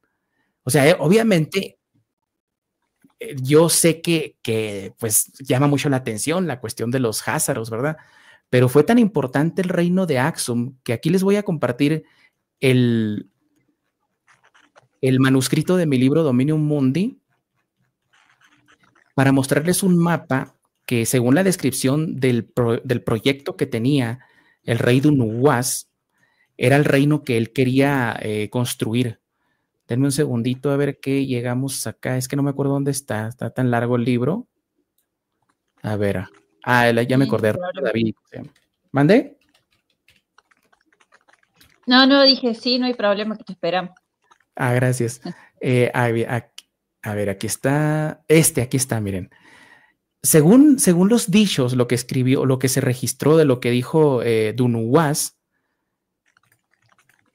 O sea, obviamente... yo sé que pues llama mucho la atención la cuestión de los házaros, ¿verdad? Pero fue tan importante el reino de Axum que aquí les voy a compartir el manuscrito de mi libro Dominium Mundi para mostrarles un mapa que, según la descripción del proyecto que tenía el rey Dunuwas, era el reino que él quería construir. Denme un segundito a ver qué llegamos acá. Es que no me acuerdo dónde está. Está tan largo el libro. A ver. Ya me acordé. David. ¿Mandé? No, dije sí, no hay problema, que te esperamos. Gracias. A ver, aquí está. Aquí está, miren. Según los dichos, lo que escribió, lo que se registró de lo que dijo Dunuwas,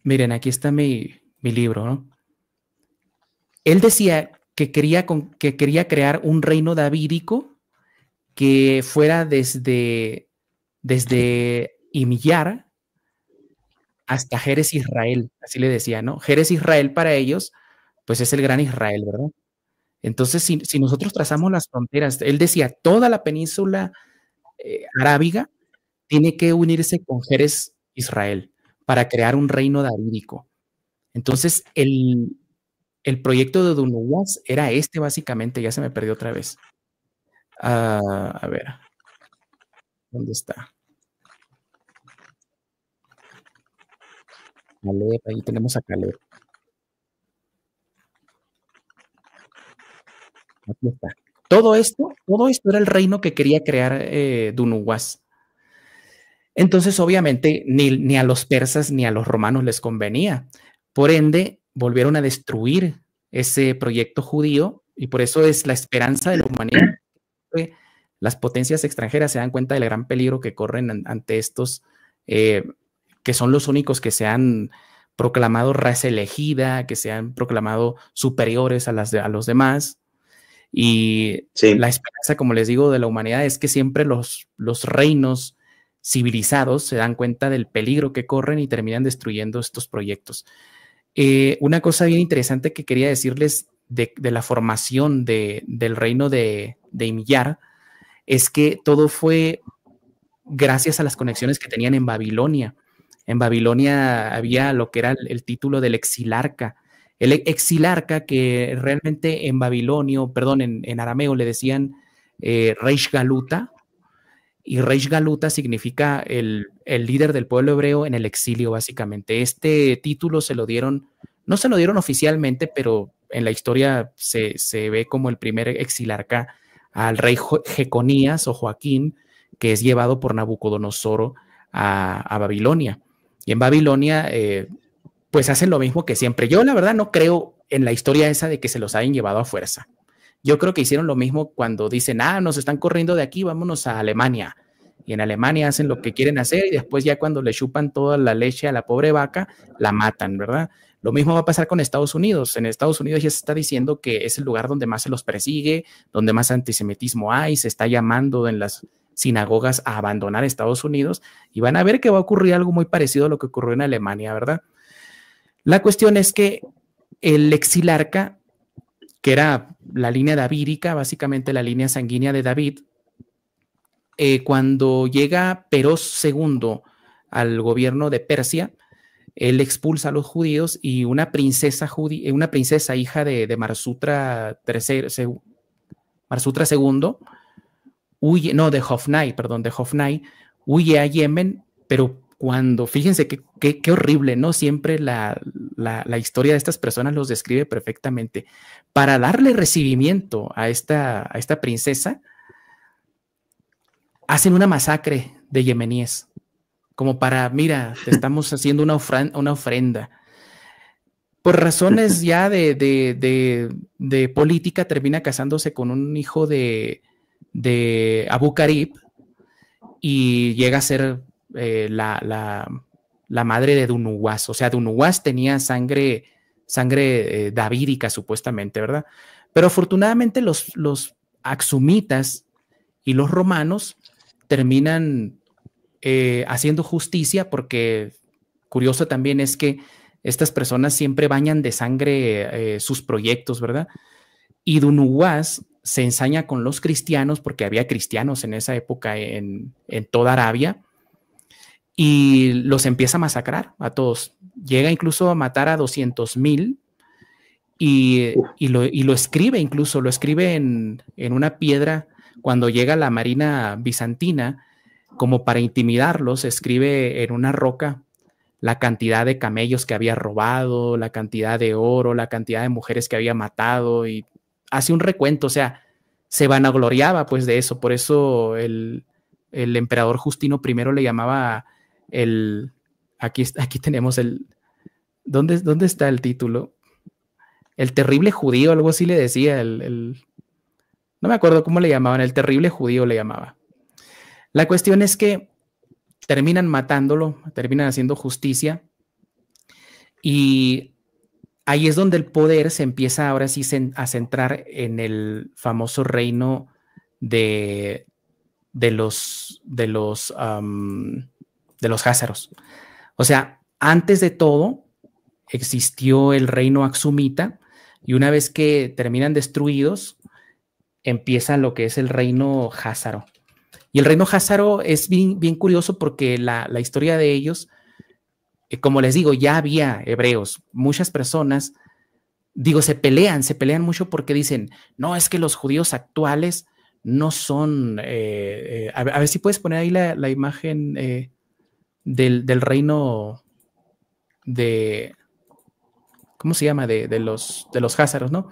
miren, aquí está mi libro, ¿no? Él decía que quería crear un reino davídico que fuera desde Imiyar hasta Jerez Israel, así le decía, ¿no? Jerez Israel para ellos, pues es el gran Israel, ¿verdad? Entonces, si nosotros trazamos las fronteras, él decía, toda la península arábiga tiene que unirse con Jerez Israel para crear un reino davídico. Entonces, el proyecto de Dunuwas era básicamente, ya se me perdió otra vez. A ver, ¿dónde está? Caleb, ahí tenemos a Caleb. Aquí está. Todo esto era el reino que quería crear Dunuwas. Entonces, obviamente, ni a los persas ni a los romanos les convenía. Por ende, volvieron a destruir ese proyecto judío y por eso es la esperanza de la humanidad. Las potencias extranjeras se dan cuenta del gran peligro que corren ante estos, que son los únicos que se han proclamado raza elegida, que se han proclamado superiores a los demás. Y la esperanza, como les digo, de la humanidad es que siempre los reinos civilizados se dan cuenta del peligro que corren y terminan destruyendo estos proyectos. Una cosa bien interesante que quería decirles de la formación del reino de Imiyar es que todo fue gracias a las conexiones que tenían en Babilonia. En Babilonia había lo que era el título del exilarca. El exilarca, que realmente en babilonio, perdón, en arameo le decían Reish Galuta, y Reish Galuta significa el líder del pueblo hebreo en el exilio, básicamente. Este título no se lo dieron oficialmente, pero en la historia se ve como el primer exilarca al rey Jeconías o Joaquín, que es llevado por Nabucodonosor a Babilonia. Y en Babilonia, pues hacen lo mismo que siempre. Yo, la verdad, no creo en la historia esa de que se los hayan llevado a fuerza. Yo creo que hicieron lo mismo cuando dicen, nos están corriendo de aquí, vámonos a Alemania. Y en Alemania hacen lo que quieren hacer y después ya cuando le chupan toda la leche a la pobre vaca, la matan, ¿verdad? Lo mismo va a pasar con Estados Unidos. En Estados Unidos ya se está diciendo que es el lugar donde más se los persigue, donde más antisemitismo hay, se está llamando en las sinagogas a abandonar Estados Unidos y van a ver que va a ocurrir algo muy parecido a lo que ocurrió en Alemania, ¿verdad? La cuestión es que el exilarca, que era la línea davídica, básicamente la línea sanguínea de David, cuando llega Perós II al gobierno de Persia, él expulsa a los judíos y una princesa hija de Marsutra II, huye, no, de Hofnai, huye a Yemen, pero fíjense qué horrible, ¿no? Siempre la historia de estas personas los describe perfectamente. Para darle recibimiento a esta princesa, hacen una masacre de yemeníes, como para, mira, te estamos haciendo una ofrenda. Por razones ya de política, termina casándose con un hijo de Abu Karib y llega a ser la madre de Dunuwas. O sea, Dunuwas tenía sangre davídica, supuestamente, ¿verdad? Pero afortunadamente los axumitas y los romanos terminan haciendo justicia, porque curioso también es que estas personas siempre bañan de sangre sus proyectos, ¿verdad? Y Dunuwas se ensaña con los cristianos, porque había cristianos en esa época en toda Arabia, y los empieza a masacrar a todos. Llega incluso a matar a 200,000 y lo escribe, incluso lo escribe en una piedra. Cuando llega la marina bizantina, como para intimidarlos, escribe en una roca la cantidad de camellos que había robado, la cantidad de oro, la cantidad de mujeres que había matado, y hace un recuento, o sea, se vanagloriaba pues de eso. Por eso el emperador Justino I le llamaba aquí tenemos ¿dónde está el título? El terrible judío, algo así le decía, no me acuerdo cómo le llamaban, el terrible judío le llamaba. La cuestión es que terminan matándolo, terminan haciendo justicia, y ahí es donde el poder se empieza ahora sí a centrar en el famoso reino de los házaros. O sea, antes de todo existió el reino axumita, y una vez que terminan destruidos, empieza lo que es el reino házaro. Y el reino házaro es bien, bien curioso porque la historia de ellos, como les digo, ya había hebreos, muchas personas, se pelean mucho porque dicen, no, es que los judíos actuales no son, a ver si puedes poner ahí la imagen del reino de, ¿cómo se llama? De los házaros, ¿no?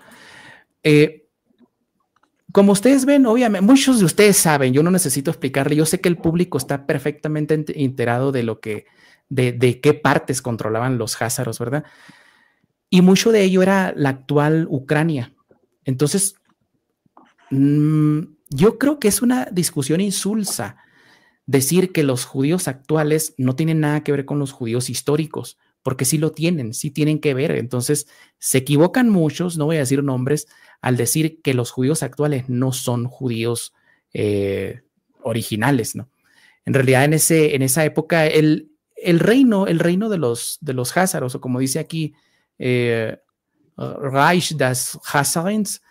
Como ustedes ven, obviamente, muchos de ustedes saben, yo no necesito explicarle, yo sé que el público está perfectamente enterado de lo que, de qué partes controlaban los házaros, ¿verdad? Y mucho de ello era la actual Ucrania. Entonces, yo creo que es una discusión insulsa decir que los judíos actuales no tienen nada que ver con los judíos históricos, porque sí lo tienen, sí tienen que ver. Entonces, se equivocan muchos, no voy a decir nombres, al decir que los judíos actuales no son judíos originales, ¿no? En realidad, en esa época, el reino de los házaros, o como dice aquí, Reich des Hazarins,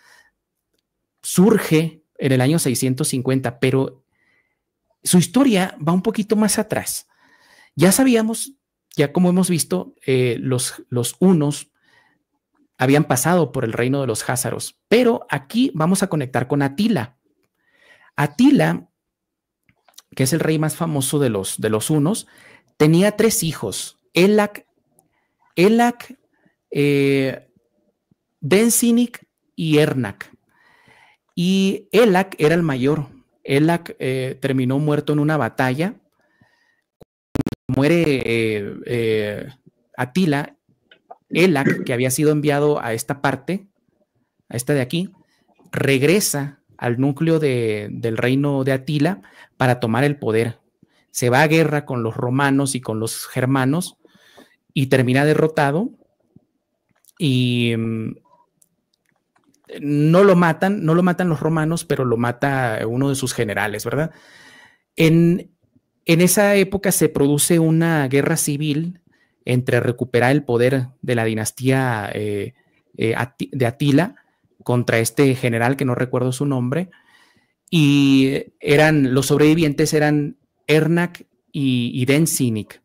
surge en el año 650, pero su historia va un poquito más atrás. Ya sabíamos, ya como hemos visto, los hunos habían pasado por el reino de los házaros, pero aquí vamos a conectar con Atila. Atila, que es el rey más famoso de los hunos, tenía 3 hijos, Elac, Densinik y Ernak. Y Elac era el mayor. Elac terminó muerto en una batalla. Muere Atila. Elac, que había sido enviado a esta parte, a esta de aquí, regresa al núcleo del reino de Atila para tomar el poder. Se va a guerra con los romanos y con los germanos y termina derrotado, y no lo matan los romanos, pero lo mata uno de sus generales, ¿verdad? En esa época se produce una guerra civil entre recuperar el poder de la dinastía de Atila contra este general que no recuerdo su nombre, y los sobrevivientes eran Ernak y Densinik,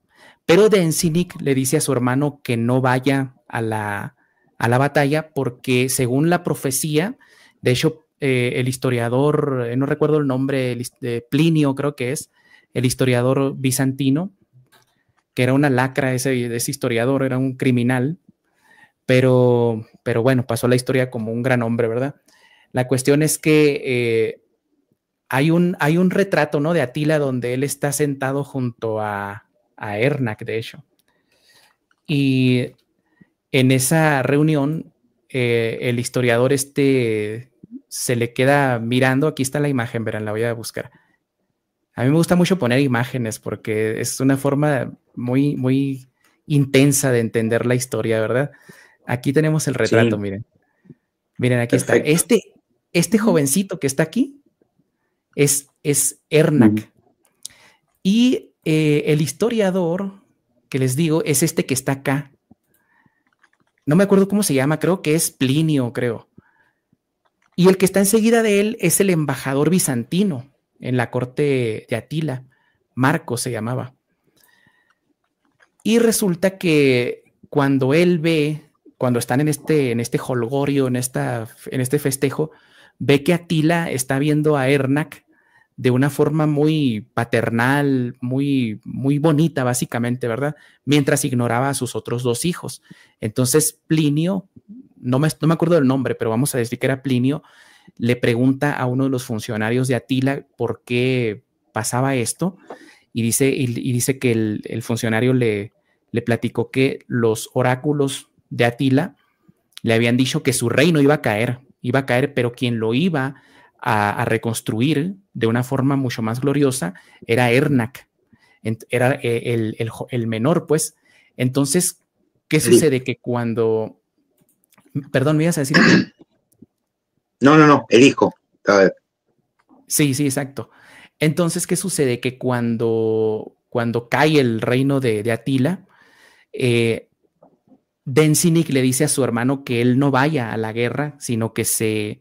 pero Densinik le dice a su hermano que no vaya a la batalla porque, según la profecía, de hecho el historiador, no recuerdo el nombre, Plinio creo que es, el historiador bizantino, que era una lacra ese historiador, era un criminal, pero bueno, pasó a la historia como un gran hombre, ¿verdad? La cuestión es que hay un retrato, ¿no?, de Atila donde él está sentado junto a Ernak, de hecho. Y en esa reunión, el historiador se le queda mirando. Aquí está la imagen, verán, la voy a buscar. A mí me gusta mucho poner imágenes porque es una forma muy, muy intensa de entender la historia, ¿verdad? Aquí tenemos el retrato, sí. Miren, aquí Perfecto. Está. Este jovencito que está aquí es Ernak. Y el historiador que les digo es este que está acá. No me acuerdo cómo se llama, creo que es Plinio, creo. Y el que está enseguida de él es el embajador bizantino en la corte de Atila, Marcos se llamaba. Y resulta que cuando están en este holgorio, en este festejo, ve que Atila está viendo a Ernak de una forma muy paternal, muy, muy bonita, básicamente, ¿verdad? Mientras ignoraba a sus otros 2 hijos. Entonces, Plinio, no me acuerdo del nombre, pero vamos a decir que era Plinio, le pregunta a uno de los funcionarios de Atila por qué pasaba esto, y dice que el funcionario le platicó que los oráculos de Atila le habían dicho que su reino iba a caer, pero quien lo iba a reconstruir de una forma mucho más gloriosa era Ernak, era el menor, pues. Entonces, ¿qué sucede? Que cuando... Perdón, ¿me ibas a decir algo? No, el hijo. A ver. Sí, exacto. Entonces, ¿qué sucede? Que cuando cae el reino de Atila, Denzinik le dice a su hermano que él no vaya a la guerra, sino que se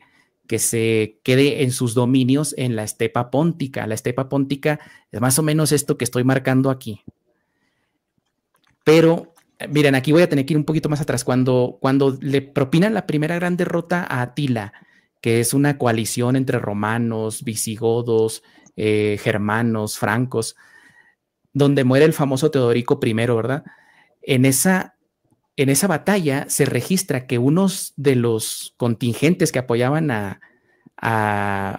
quede en sus dominios en la estepa póntica. La estepa póntica es más o menos esto que estoy marcando aquí. Pero, miren, aquí voy a tener que ir un poquito más atrás. Cuando le propinan la primera gran derrota a Atila, que es una coalición entre romanos, visigodos, germanos, francos, donde muere el famoso Teodorico I, ¿verdad? En esa batalla se registra que unos de los contingentes que apoyaban a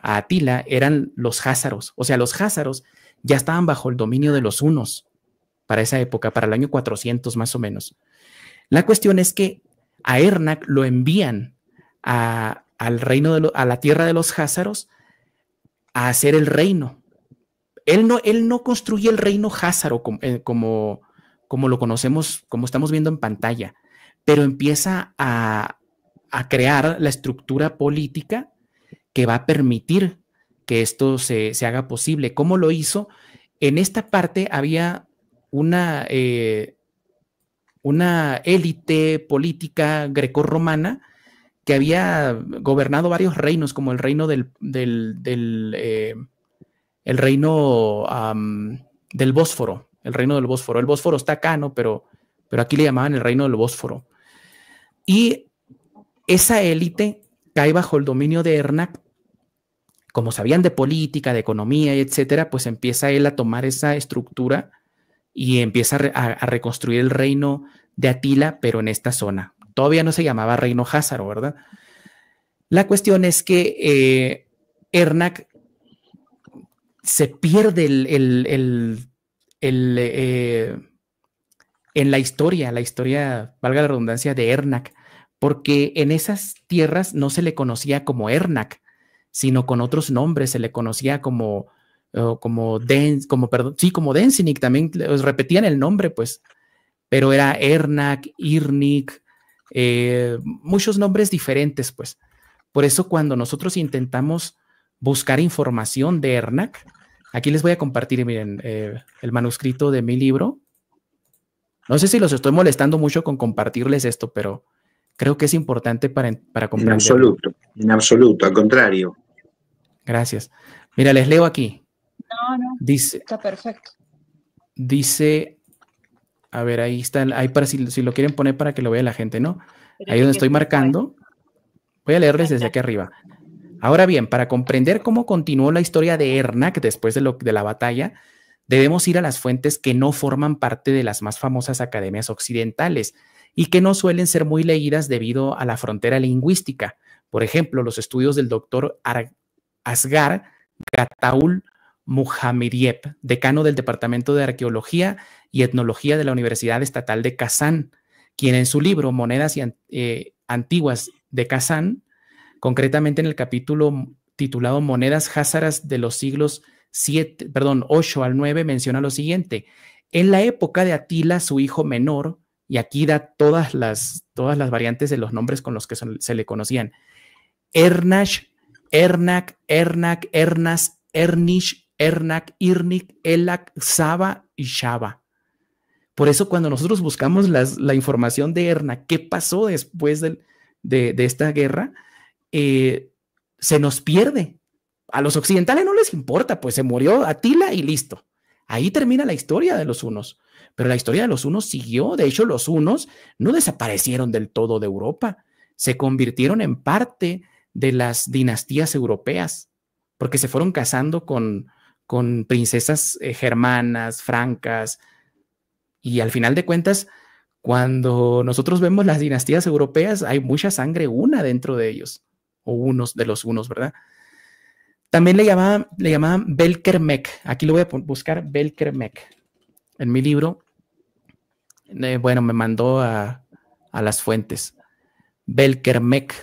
Atila eran los jázaros. O sea, los jázaros ya estaban bajo el dominio de los hunos para esa época, para el año 400 más o menos. La cuestión es que a Ernak lo envían al reino a la tierra de los jázaros a hacer el reino. Él no construye el reino jázaro como lo conocemos, como estamos viendo en pantalla, pero empieza a crear la estructura política que va a permitir que esto se haga posible. ¿Cómo lo hizo? En esta parte había una élite política grecorromana que había gobernado varios reinos, como el reino el reino del Bósforo. El reino del Bósforo. El Bósforo está acá, ¿no? Pero aquí le llamaban el reino del Bósforo. Y esa élite cae bajo el dominio de Ernak. Como sabían de política, de economía, etcétera, pues empieza él a tomar esa estructura y empieza a reconstruir el reino de Atila, pero en esta zona. Todavía no se llamaba reino jázaro, ¿verdad? La cuestión es que Ernak se pierde en la historia, valga la redundancia, de Ernak, porque en esas tierras no se le conocía como Ernak, sino con otros nombres. Se le conocía como Denzinik, también repetían el nombre, pues, pero era Ernak, Irnik, muchos nombres diferentes, pues. Por eso cuando nosotros intentamos buscar información de Ernak, aquí les voy a compartir, miren, el manuscrito de mi libro. No sé si los estoy molestando mucho con compartirles esto, pero creo que es importante para comprender. En absoluto, al contrario. Gracias. Mira, les leo aquí. No, dice, está perfecto. Dice, a ver, ahí está, ahí para si lo quieren poner para que lo vea la gente, ¿no? Ahí donde estoy marcando. Voy a leerles desde aquí arriba. Ahora bien, para comprender cómo continuó la historia de Ernak después de la batalla, debemos ir a las fuentes que no forman parte de las más famosas academias occidentales y que no suelen ser muy leídas debido a la frontera lingüística. Por ejemplo, los estudios del doctor Asghar Gataul Muhammadiev, decano del Departamento de Arqueología y Etnología de la Universidad Estatal de Kazán, quien en su libro Monedas Antiguas de Kazán, concretamente en el capítulo titulado Monedas Jázaras de los siglos 8 al 9, menciona lo siguiente: en la época de Atila, su hijo menor, y aquí da todas las variantes de los nombres con los que se le conocían: Ernash, Ernak, Ernas, Ernish, Ernak, Irnik, Elak, Saba y Shaba. Por eso cuando nosotros buscamos la información de Ernak, qué pasó después de esta guerra, se nos pierde. A los occidentales no les importa, pues se murió Atila y listo. Ahí termina la historia de los hunos. Pero la historia de los hunos siguió. De hecho, los hunos no desaparecieron del todo de Europa. Se convirtieron en parte de las dinastías europeas. porque se fueron casando con princesas germanas, francas, y al final de cuentas, cuando nosotros vemos las dinastías europeas, hay mucha sangre una dentro de ellos, o unos de los unos, ¿verdad? También le llamaban Belkermek. Aquí lo voy a buscar, Belkermek. En mi libro, bueno, me mandó a las fuentes. Belkermek.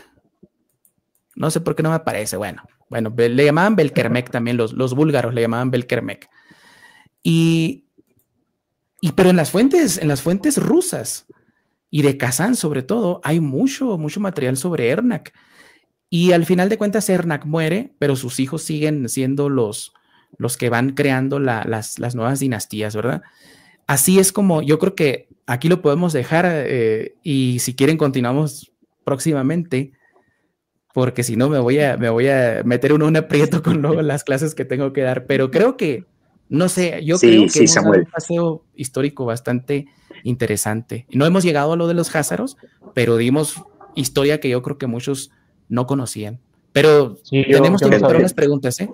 No sé por qué no me aparece. Bueno, le llamaban Belkermek también, los búlgaros le llamaban Belkermek. Pero en las fuentes rusas y de Kazán sobre todo, hay mucho material sobre Ernak. Y al final de cuentas Ernak muere, pero sus hijos siguen siendo los que van creando las nuevas dinastías, ¿verdad? Así es como yo creo que aquí lo podemos dejar y si quieren continuamos próximamente, porque si no me voy a meter un aprieto con luego las clases que tengo que dar, pero creo que, no sé, yo creo que hemos dado un paseo histórico bastante interesante. No hemos llegado a lo de los házaros, pero dimos historia que yo creo que muchos no conocían. Pero sí, tenemos tiempo para unas preguntas, ¿eh?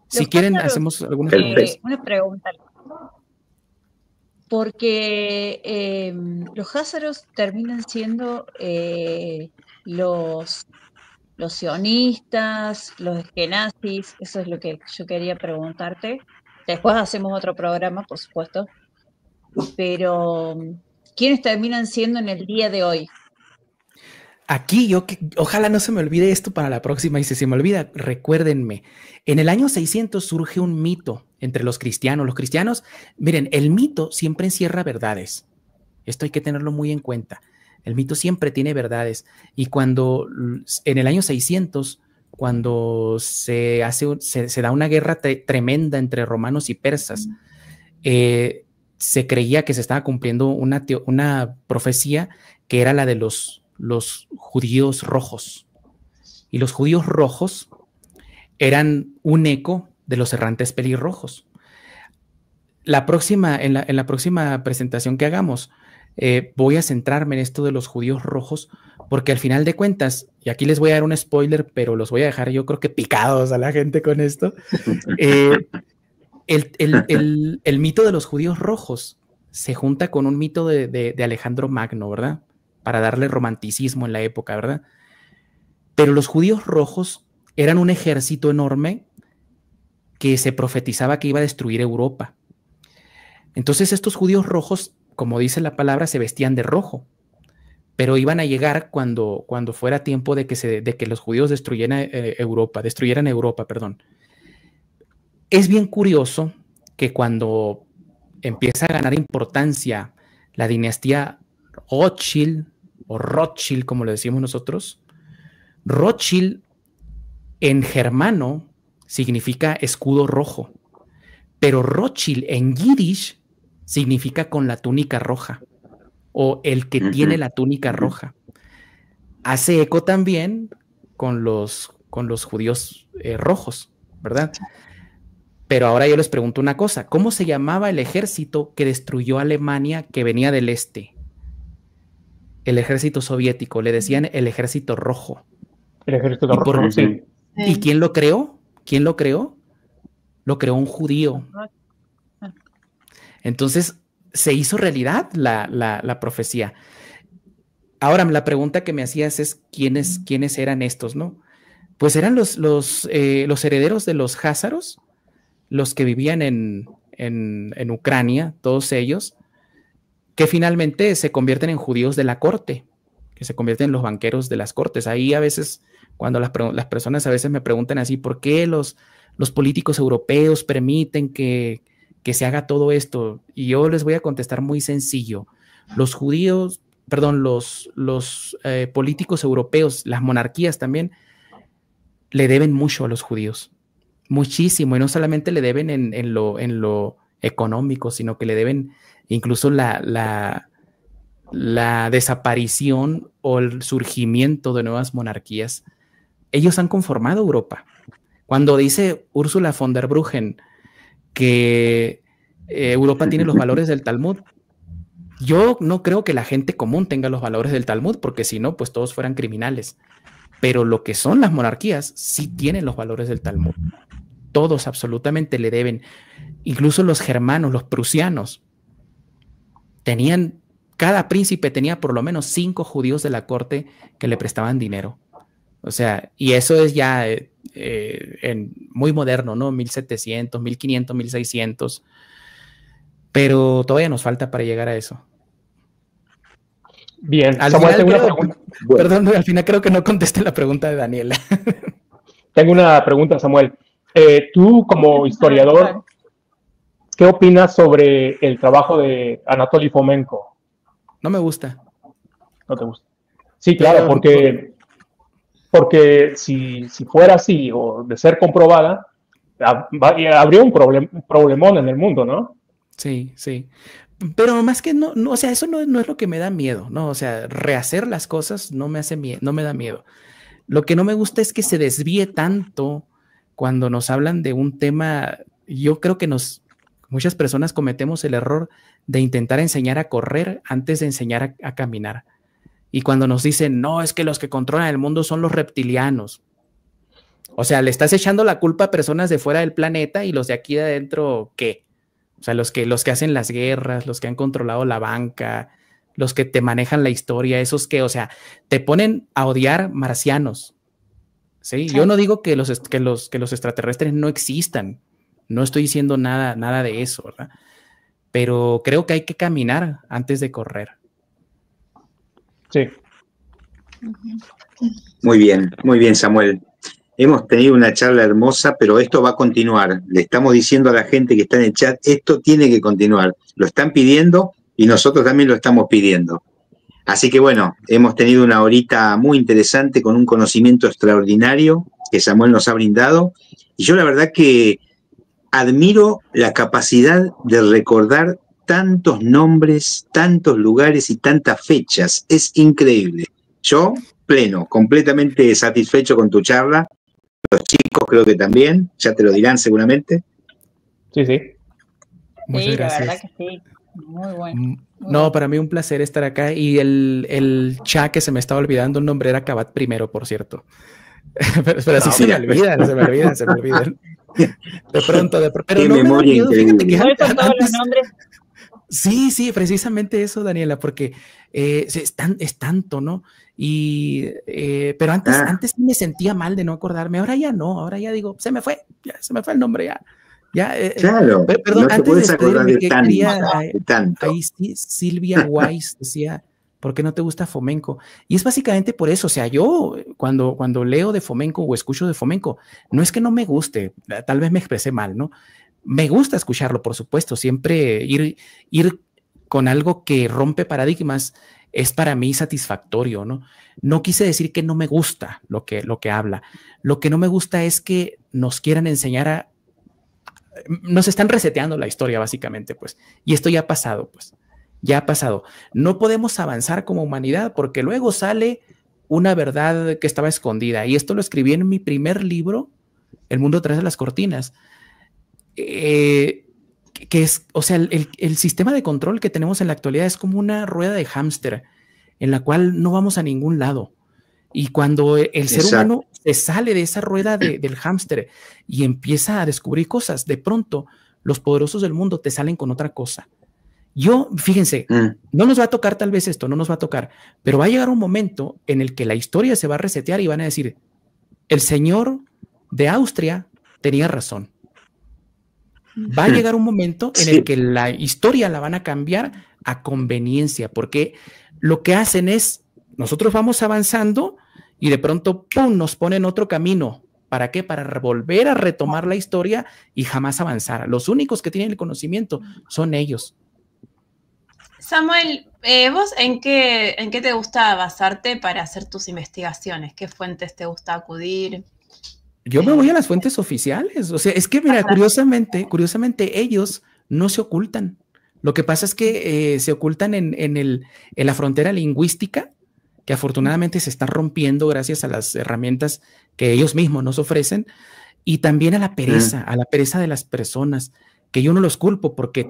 Si quieren, hacemos algunas preguntas. Una pregunta. Porque los házaros terminan siendo los sionistas, los eskenazis, eso es lo que yo quería preguntarte. Después hacemos otro programa, por supuesto. Pero, ¿quiénes terminan siendo en el día de hoy? Aquí ojalá no se me olvide esto para la próxima, y si se me olvida, recuérdenme. En el año 600 surge un mito entre los cristianos. Los cristianos, miren, el mito siempre encierra verdades. Esto hay que tenerlo muy en cuenta. El mito siempre tiene verdades. Y cuando en el año 600, cuando se da una guerra tremenda entre romanos y persas, se creía que se estaba cumpliendo una profecía que era la de los judíos rojos. Y los judíos rojos eran un eco de los errantes pelirrojos. En la próxima presentación que hagamos, voy a centrarme en esto de los judíos rojos, porque al final de cuentas, y aquí les voy a dar un spoiler, pero los voy a dejar yo creo que picados a la gente con esto, el mito de los judíos rojos se junta con un mito de Alejandro Magno, ¿verdad? Para darle romanticismo en la época, ¿verdad? Pero los judíos rojos eran un ejército enorme que se profetizaba que iba a destruir Europa. Entonces estos judíos rojos, como dice la palabra, se vestían de rojo, pero iban a llegar cuando fuera tiempo de que los judíos destruyeran Europa. Es bien curioso que cuando empieza a ganar importancia la dinastía Rothschild, o Rothschild, como le decimos nosotros, Rothschild en germano significa escudo rojo, pero Rothschild en yiddish significa con la túnica roja, o el que tiene la túnica roja. Hace eco también con los judíos rojos, ¿verdad? Pero ahora yo les pregunto una cosa, ¿cómo se llamaba el ejército que destruyó a Alemania que venía del este? El ejército soviético, le decían el ejército rojo. El ejército rojo, sí. ¿Y quién lo creó? ¿Quién lo creó? Lo creó un judío. Entonces, se hizo realidad la profecía. Ahora, la pregunta que me hacías es ¿quiénes eran estos, no? Pues eran los herederos de los házaros, los que vivían en Ucrania, todos ellos, que finalmente se convierten en judíos de la corte, que se convierten en los banqueros de las cortes. Ahí a veces, cuando las personas a veces me preguntan así, ¿por qué los políticos europeos permiten que se haga todo esto? Y yo les voy a contestar muy sencillo. Los políticos europeos, las monarquías también, le deben mucho a los judíos, muchísimo, y no solamente le deben en lo económico, sino que le deben incluso la desaparición o el surgimiento de nuevas monarquías. Ellos han conformado Europa. Cuando dice Ursula von der Bruggen que Europa tiene los valores del Talmud, yo no creo que la gente común tenga los valores del Talmud, porque si no, pues todos fueran criminales. Pero lo que son las monarquías sí tienen los valores del Talmud. todos absolutamente le deben. Incluso los germanos, los prusianos, cada príncipe tenía por lo menos 5 judíos de la corte que le prestaban dinero. O sea, y eso es ya muy moderno, ¿no? 1700, 1500, 1600. Pero todavía nos falta para llegar a eso. Bien, al Samuel, final tengo una pregunta. Perdón, al final creo que no contesté la pregunta de Daniela. Tengo una pregunta, Samuel. Tú, como historiador, ¿qué opinas sobre el trabajo de Anatoly Fomenko? No me gusta. ¿No te gusta? Sí, claro, porque si fuera así o de ser comprobada, habría un problemón en el mundo, ¿no? Sí, sí. Pero más que no, o sea, eso no es lo que me da miedo, ¿no? O sea, rehacer las cosas no me hace miedo, no me da miedo. Lo que no me gusta es que se desvíe tanto cuando nos hablan de un tema. Yo creo que muchas personas cometemos el error de intentar enseñar a correr antes de enseñar a caminar. Y cuando nos dicen, no, es que los que controlan el mundo son los reptilianos. O sea, le estás echando la culpa a personas de fuera del planeta y los de aquí de adentro, ¿qué? O sea, los que hacen las guerras, los que han controlado la banca, los que te manejan la historia, esos que, o sea, te ponen a odiar marcianos. ¿Sí? Yo no digo que los extraterrestres no existan. No estoy diciendo nada de eso, ¿verdad? Pero creo que hay que caminar antes de correr. Sí. Muy bien, Samuel. Hemos tenido una charla hermosa, pero esto va a continuar. Le estamos diciendo a la gente que está en el chat, esto tiene que continuar. Lo están pidiendo y nosotros también lo estamos pidiendo. Así que bueno, hemos tenido una horita muy interesante con un conocimiento extraordinario que Samuel nos ha brindado. Y yo la verdad que admiro la capacidad de recordar tantos nombres, tantos lugares y tantas fechas. Es increíble. Yo, pleno, completamente satisfecho con tu charla. Los chicos creo que también, ya te lo dirán seguramente. Sí, sí. Muchas gracias. La verdad que sí. Muy bueno. No, para mí un placer estar acá. Y el chat que se me estaba olvidando un nombre era Cabat primero, por cierto. pero sí se me olvidan. De pronto. Pero qué no memoria increíble. Igual con todos los nombres. Sí, precisamente eso, Daniela, porque es tanto, ¿no? Pero antes me sentía mal de no acordarme, ahora ya no, ahora ya digo, se me fue el nombre ya. Claro, perdón, no te antes puedes de acordar de tanto. Ahí Silvia Weiss decía, ¿por qué no te gusta Fomenko? Y es básicamente por eso, o sea, yo cuando leo de Fomenko o escucho de Fomenko, no es que no me guste, tal vez me expresé mal, ¿no? Me gusta escucharlo, por supuesto, siempre ir con algo que rompe paradigmas es para mí satisfactorio, ¿no? No quise decir que no me gusta lo que habla. Lo que no me gusta es que nos quieran enseñar nos están reseteando la historia, básicamente, pues. Y esto ya ha pasado, pues. Ya ha pasado. No podemos avanzar como humanidad porque luego sale una verdad que estaba escondida. Y esto lo escribí en mi primer libro, El mundo tras de las cortinas. Que es, o sea, el sistema de control que tenemos en la actualidad es como una rueda de hámster en la cual no vamos a ningún lado. Y cuando el ser humano se sale de esa rueda del hámster y empieza a descubrir cosas, de pronto los poderosos del mundo te salen con otra cosa. Fíjense, no nos va a tocar tal vez esto, no nos va a tocar, pero va a llegar un momento en el que la historia se va a resetear y van a decir, el señor de Austria tenía razón. Va a llegar un momento en el que la historia la van a cambiar a conveniencia, porque lo que hacen es, nosotros vamos avanzando y de pronto, ¡pum!, nos ponen otro camino. ¿Para qué? Para volver a retomar la historia y jamás avanzar. Los únicos que tienen el conocimiento son ellos. Samuel, ¿vos en qué te gusta basarte para hacer tus investigaciones? ¿Qué fuentes te gusta acudir? Yo me voy a las fuentes oficiales. O sea, es que, mira, curiosamente, ellos no se ocultan. Lo que pasa es que se ocultan en la frontera lingüística, que afortunadamente se está rompiendo gracias a las herramientas que ellos mismos nos ofrecen, y también a la pereza de las personas, que yo no los culpo porque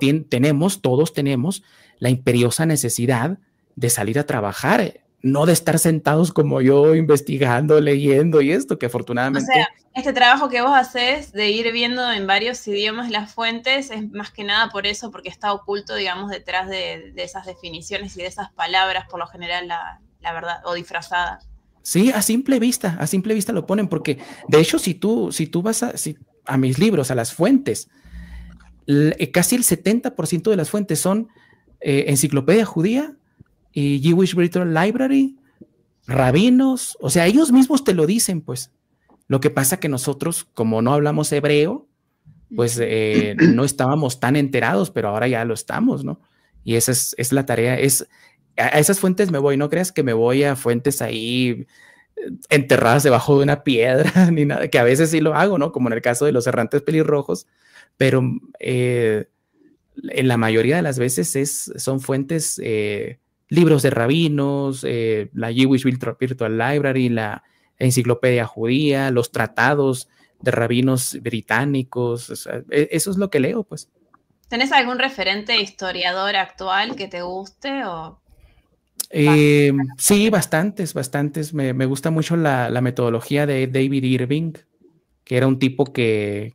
todos tenemos la imperiosa necesidad de salir a trabajar. no de estar sentados como yo investigando, leyendo y esto, que afortunadamente... O sea, este trabajo que vos haces de ir viendo en varios idiomas las fuentes es más que nada por eso, porque está oculto, digamos, detrás de esas definiciones y de esas palabras, por lo general, la verdad, o disfrazada. Sí, a simple vista lo ponen, porque de hecho, si tú vas a mis libros, a las fuentes, casi el 70% de las fuentes son Enciclopedia Judía y Jewish Brittle Library, rabinos, o sea, ellos mismos te lo dicen, pues. Lo que pasa que nosotros, como no hablamos hebreo, pues no estábamos tan enterados, pero ahora ya lo estamos, ¿no? Y esa es la tarea, a esas fuentes me voy, no creas que me voy a fuentes ahí enterradas debajo de una piedra, ni nada, que a veces sí lo hago, ¿no? Como en el caso de los errantes pelirrojos, pero en la mayoría de las veces son fuentes, libros de rabinos, la Jewish Virtual Library, la Enciclopedia Judía, los tratados de rabinos británicos, o sea, eso es lo que leo, pues. ¿Tenés algún referente historiador actual que te guste o...? Sí, bastantes. Me gusta mucho la metodología de David Irving, que era un tipo que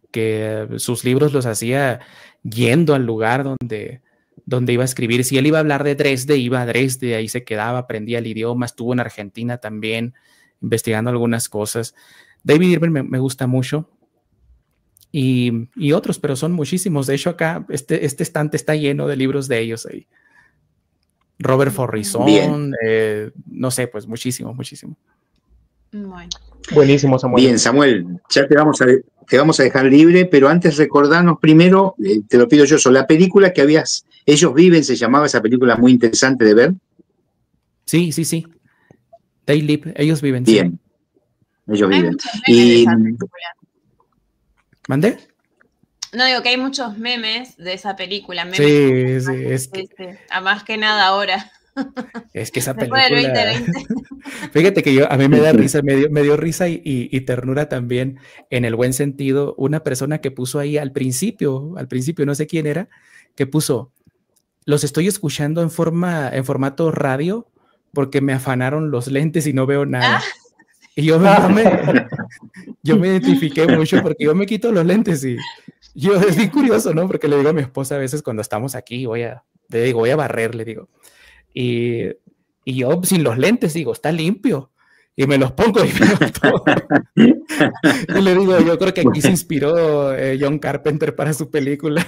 sus libros los hacía yendo al lugar donde iba a escribir. Si él iba a hablar de Dresde, iba a Dresde, ahí se quedaba, aprendía el idioma, estuvo en Argentina también, investigando algunas cosas. David Irving me gusta mucho. Y otros, pero son muchísimos. De hecho, acá este estante está lleno de libros de ellos ahí. Robert Forrison, no sé, pues muchísimo. Bueno. Buenísimo, Samuel. Bien, Samuel, ya te vamos a dejar libre, pero antes recordarnos primero, te lo pido yo, la película que Ellos Viven, se llamaba esa película muy interesante de ver. Sí. They Live, Ellos Viven. Bien, sí. Ellos Hay viven. muchos memes de esa película. ¿Mandé? No, digo que hay muchos memes de esa película. Memes Sí, es que... A más que nada ahora. Es que esa Después película... del 2020. Fíjate que a mí me da risa, me dio risa y ternura también, en el buen sentido, una persona que puso ahí al principio, no sé quién era, que puso, los estoy escuchando en formato radio porque me afanaron los lentes y no veo nada. Y yo me identifiqué mucho porque yo me quito los lentes y yo es bien curioso, ¿no? Porque le digo a mi esposa a veces cuando estamos aquí, voy a barrer, le digo. Y yo sin los lentes digo, está limpio. Y me los pongo y veo todo. Y le digo, yo creo que aquí se inspiró John Carpenter para su película.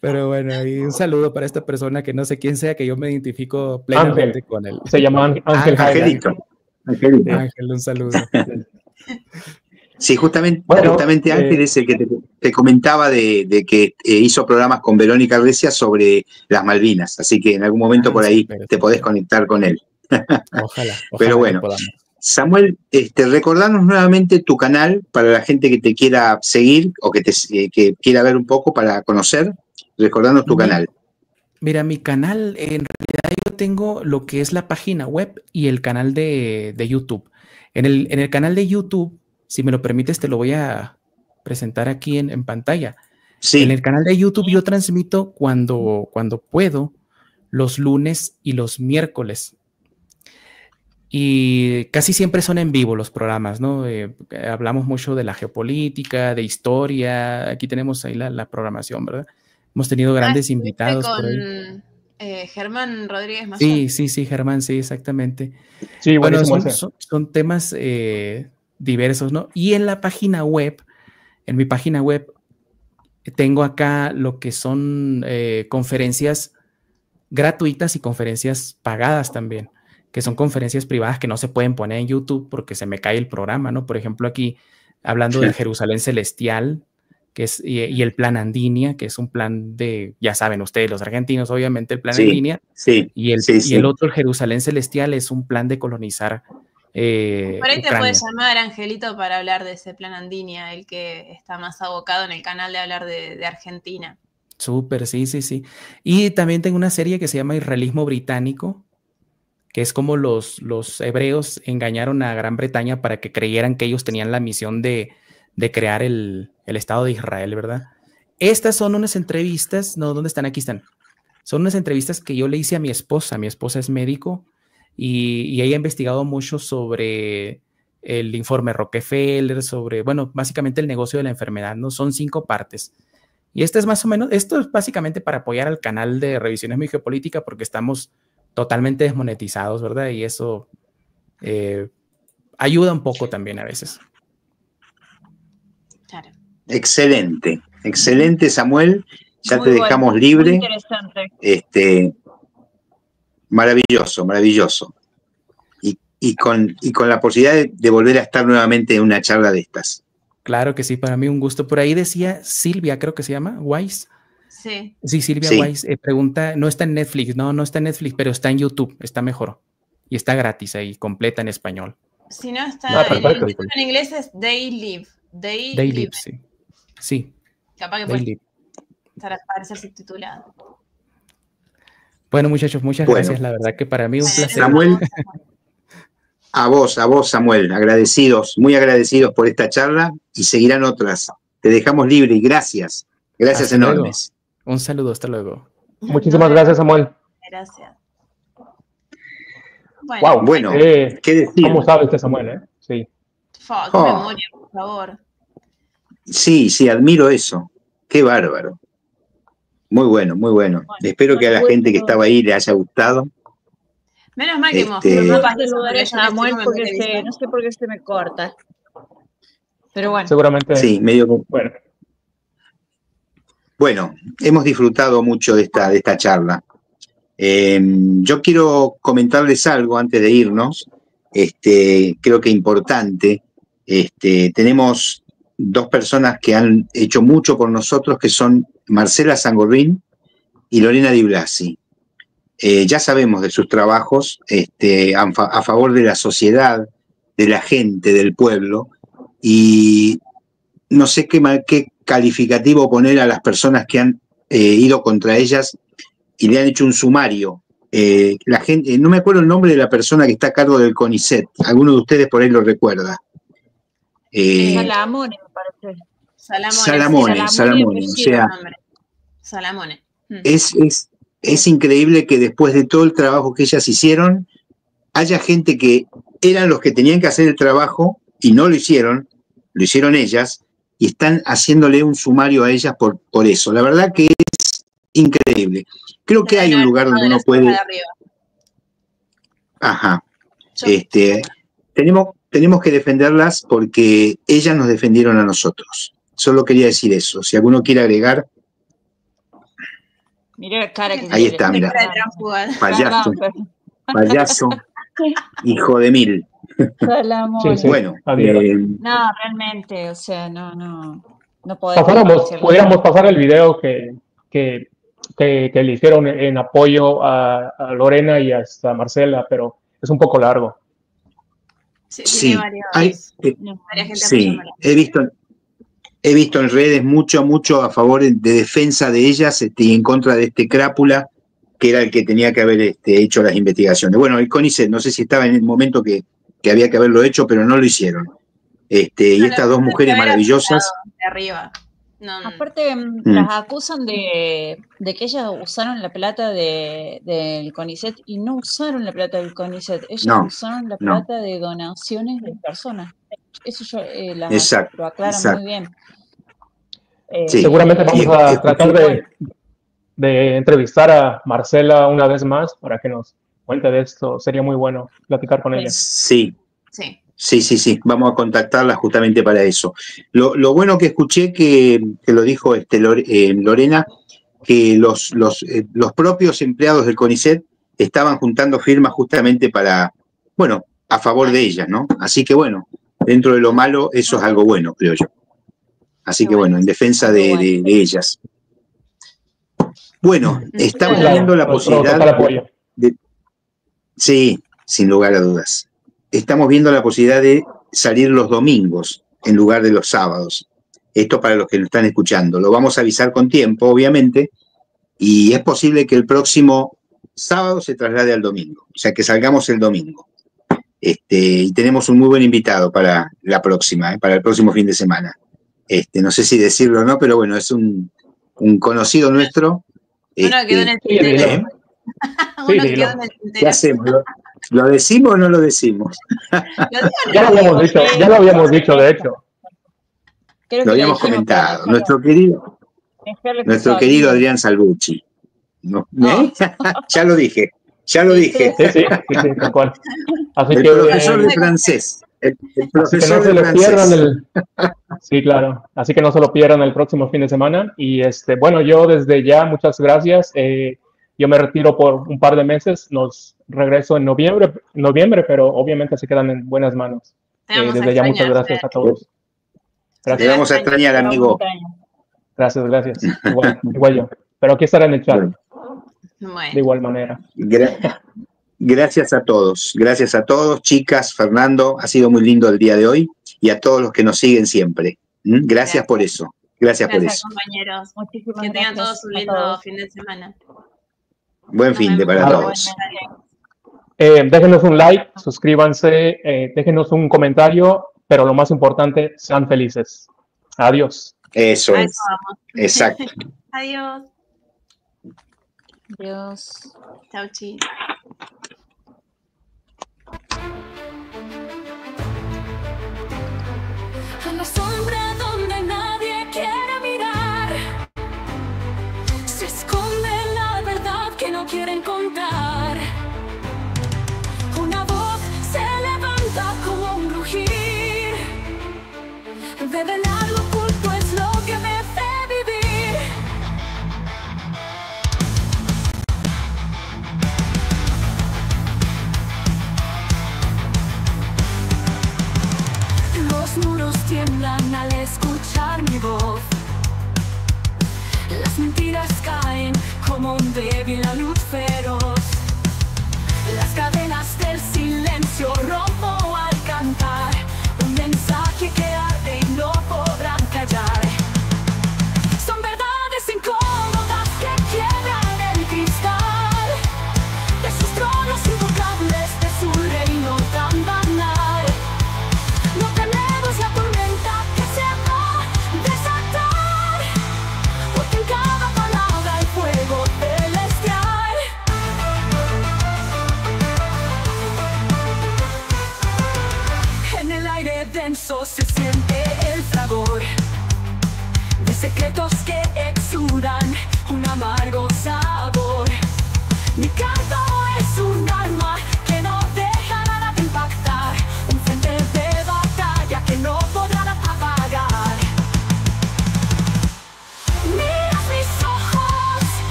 Pero bueno, y un saludo para esta persona que no sé quién sea, que yo me identifico plenamente con él. Se llama Angelito. Ángel, un saludo. Sí, justamente Ángel es el que te comentaba de que hizo programas con Verónica Grecia sobre las Malvinas, así que en algún momento por ahí te podés conectar con él. Ojalá. Pero bueno, Samuel, recordanos nuevamente tu canal para la gente que te quiera seguir o que quiera ver un poco para conocer. Recordanos tu canal. Mira, mi canal, en realidad yo tengo lo que es la página web y el canal de YouTube. En el canal de YouTube, si me lo permites, te lo voy a presentar aquí en pantalla. Sí. En el canal de YouTube yo transmito cuando puedo, los lunes y los miércoles. Y casi siempre son en vivo los programas, ¿no? Hablamos mucho de la geopolítica, de historia. Aquí tenemos ahí la programación, ¿verdad? Hemos tenido grandes invitados con por ahí. Germán Rodríguez Mayor. Sí, Germán, sí, exactamente. Sí, bueno, son temas diversos, ¿no? Y en la página web, en mi página web, tengo acá lo que son conferencias gratuitas y conferencias pagadas también, que son conferencias privadas que no se pueden poner en YouTube porque se me cae el programa, ¿no? Por ejemplo, aquí hablando del Jerusalén Celestial, que es, y el plan Andinia, que es un plan de, ya saben ustedes, los argentinos, obviamente, el plan Andinia, y el otro, el Jerusalén Celestial, es un plan de colonizar por ahí Ucrania. te puedes llamar, Angelito, para hablar de ese plan Andinia, el que está más abocado en el canal de hablar de Argentina. Súper, sí. Y también tengo una serie que se llama Israelismo Británico, que es como los hebreos engañaron a Gran Bretaña para que creyeran que ellos tenían la misión de crear el Estado de Israel, ¿verdad? Estas son unas entrevistas, no, ¿dónde están? Aquí están. Son unas entrevistas que yo le hice a mi esposa. Mi esposa es médico y ella ha investigado mucho sobre el informe Rockefeller, sobre, bueno, básicamente el negocio de la enfermedad, ¿no? Son 5 partes. Y esto es básicamente para apoyar al canal de Revisionismo y Geopolítica, porque estamos totalmente desmonetizados, ¿verdad? Y eso ayuda un poco también a veces. Claro. Excelente, excelente, Samuel. Ya Muy te bueno, dejamos muy libre. interesante. Maravilloso, maravilloso. Y con la posibilidad de volver a estar nuevamente en una charla de estas. Claro que sí, para mí un gusto. Por ahí decía Silvia, creo que se llama, Wise. Sí. Sí, Silvia Sí. Wise pregunta, no está en Netflix, no está en Netflix, pero está en YouTube, está mejor. Y está gratis ahí, completa en español. Si no está perfecto. en inglés es They Live. They Live, sí. Sí. Capaz que They Live. puede parecer subtitulado. Bueno, muchachos, muchas gracias. La verdad que para mí un placer. Samuel, a vos, Samuel, agradecidos, muy agradecidos por esta charla y seguirán otras. Te dejamos libre y gracias. Gracias Hasta enormes. Luego. Un saludo, hasta luego. Muchísimas gracias, Samuel. Gracias. Wow, bueno, ¿qué decir? ¿Cómo sabe este Samuel, Sí. Qué memoria, por favor. Sí, admiro eso. Qué bárbaro. Muy bueno, muy bueno. Espero que a la gente que estaba ahí le haya gustado. Menos mal que No vas a saludar a Samuel porque no sé por qué se me corta. Pero bueno. Seguramente. Sí, medio. Bueno, hemos disfrutado mucho de esta charla. Yo quiero comentarles algo antes de irnos. Creo que importante. Tenemos 2 personas que han hecho mucho por nosotros, que son Marcela Sangorrín y Lorena Di Blasi. Ya sabemos de sus trabajos a favor de la sociedad, de la gente, del pueblo, y no sé qué calificativo poner a las personas que han ido contra ellas y le han hecho un sumario. La gente, no me acuerdo el nombre de la persona que está a cargo del CONICET, alguno de ustedes por ahí lo recuerda. Salamone, me parece. Salamone, o sea, Salamone. Es increíble que después de todo el trabajo que ellas hicieron, haya gente que eran los que tenían que hacer el trabajo y no lo hicieron ellas, y están haciéndole un sumario a ellas por eso. La verdad que es increíble. Creo que hay un lugar donde uno puede... Ajá. Tenemos que defenderlas porque ellas nos defendieron a nosotros. Solo quería decir eso. Si alguno quiere agregar... Mira la cara que ahí está, mira. Payaso, hijo de mil. Salamone. Bueno, no, realmente, o sea, no pudiéramos pasar el video que le hicieron en apoyo a Lorena y hasta Marcela, pero es un poco largo. Sí, varias gente he visto en redes mucho a favor de defensa de ellas y en contra de este crápula, que era el que tenía que haber hecho las investigaciones. Bueno, el CONICET, no sé si estaba en el momento que había que haberlo hecho, pero no lo hicieron. Y estas 2 mujeres maravillosas... De arriba. Aparte, las acusan de que ellas usaron la plata del CONICET y no usaron la plata del CONICET, ellas usaron la plata de donaciones de personas. Eso lo aclaran muy bien. Seguramente vamos a tratar de entrevistar a Marcela una vez más para que nos cuente de esto. Sería muy bueno platicar con ella. Sí. Vamos a contactarla justamente para eso. Lo bueno que escuché que lo dijo Lorena, que los propios empleados del CONICET estaban juntando firmas justamente para, bueno, a favor de ellas, ¿no? Así que bueno, dentro de lo malo, eso es algo bueno, creo yo. Así que bueno, en defensa de ellas. Bueno, estamos viendo la posibilidad sí, sin lugar a dudas. Estamos viendo la posibilidad de salir los domingos en lugar de los sábados. Esto para los que nos están escuchando. Lo vamos a avisar con tiempo, obviamente, y es posible que el próximo sábado se traslade al domingo. O sea, que salgamos el domingo. Y tenemos un muy buen invitado para la próxima, para el próximo fin de semana. No sé si decirlo o no, pero bueno, es un conocido nuestro, Uno quedó en el tintero. Uno quedó en el tintero. ¿Qué hacemos? ¿Lo decimos o no lo decimos? Ya lo habíamos dicho, de hecho. Lo habíamos comentado. Nuestro querido Adrián Salvucci. Ya lo dije. Sí, tal cual. Así el que, profesor de francés. El profesor que no se de lo pierdan Sí, claro. Así que no se lo pierdan el próximo fin de semana. Y bueno, yo desde ya, muchas gracias. Yo me retiro por un par de meses. Nos regreso en noviembre, pero obviamente se quedan en buenas manos. Desde ya, muchas gracias a todos. Gracias. Te vamos a extrañar, amigo. Gracias. Igual yo. Pero aquí estará en el chat. Bueno. De igual manera. Gracias a todos, chicas, Fernando, ha sido muy lindo el día de hoy y a todos los que nos siguen siempre. Gracias por eso. Gracias por eso. Compañeros. Que tengan todos un lindo fin de semana. Buen fin de para todos. Déjenos un like, suscríbanse, déjenos un comentario, pero lo más importante, sean felices. Adiós. Eso es. Exacto. Adiós. Adiós. Chau, chi. En la sombra donde nadie quiere mirar, se esconde la verdad que no quieren contar. Una voz se levanta como un rugir. Revelar lo oculto es lo que me hace vivir. Los muros tiemblan al escuchar mi voz. Las mentiras caen como un débil a luz feroz. Las cadenas del silencio rompo al cantar. Un mensaje que arde y no podrán callar. Son verdades incómodas que quiebran el cristal de sus tronos intocables, de su reino tan banal. No tememos la tormenta que se va a desatar, porque en cada palabra hay fuego celestial. En el aire denso se siente el fragor de secretos que exudan un amargo sabor.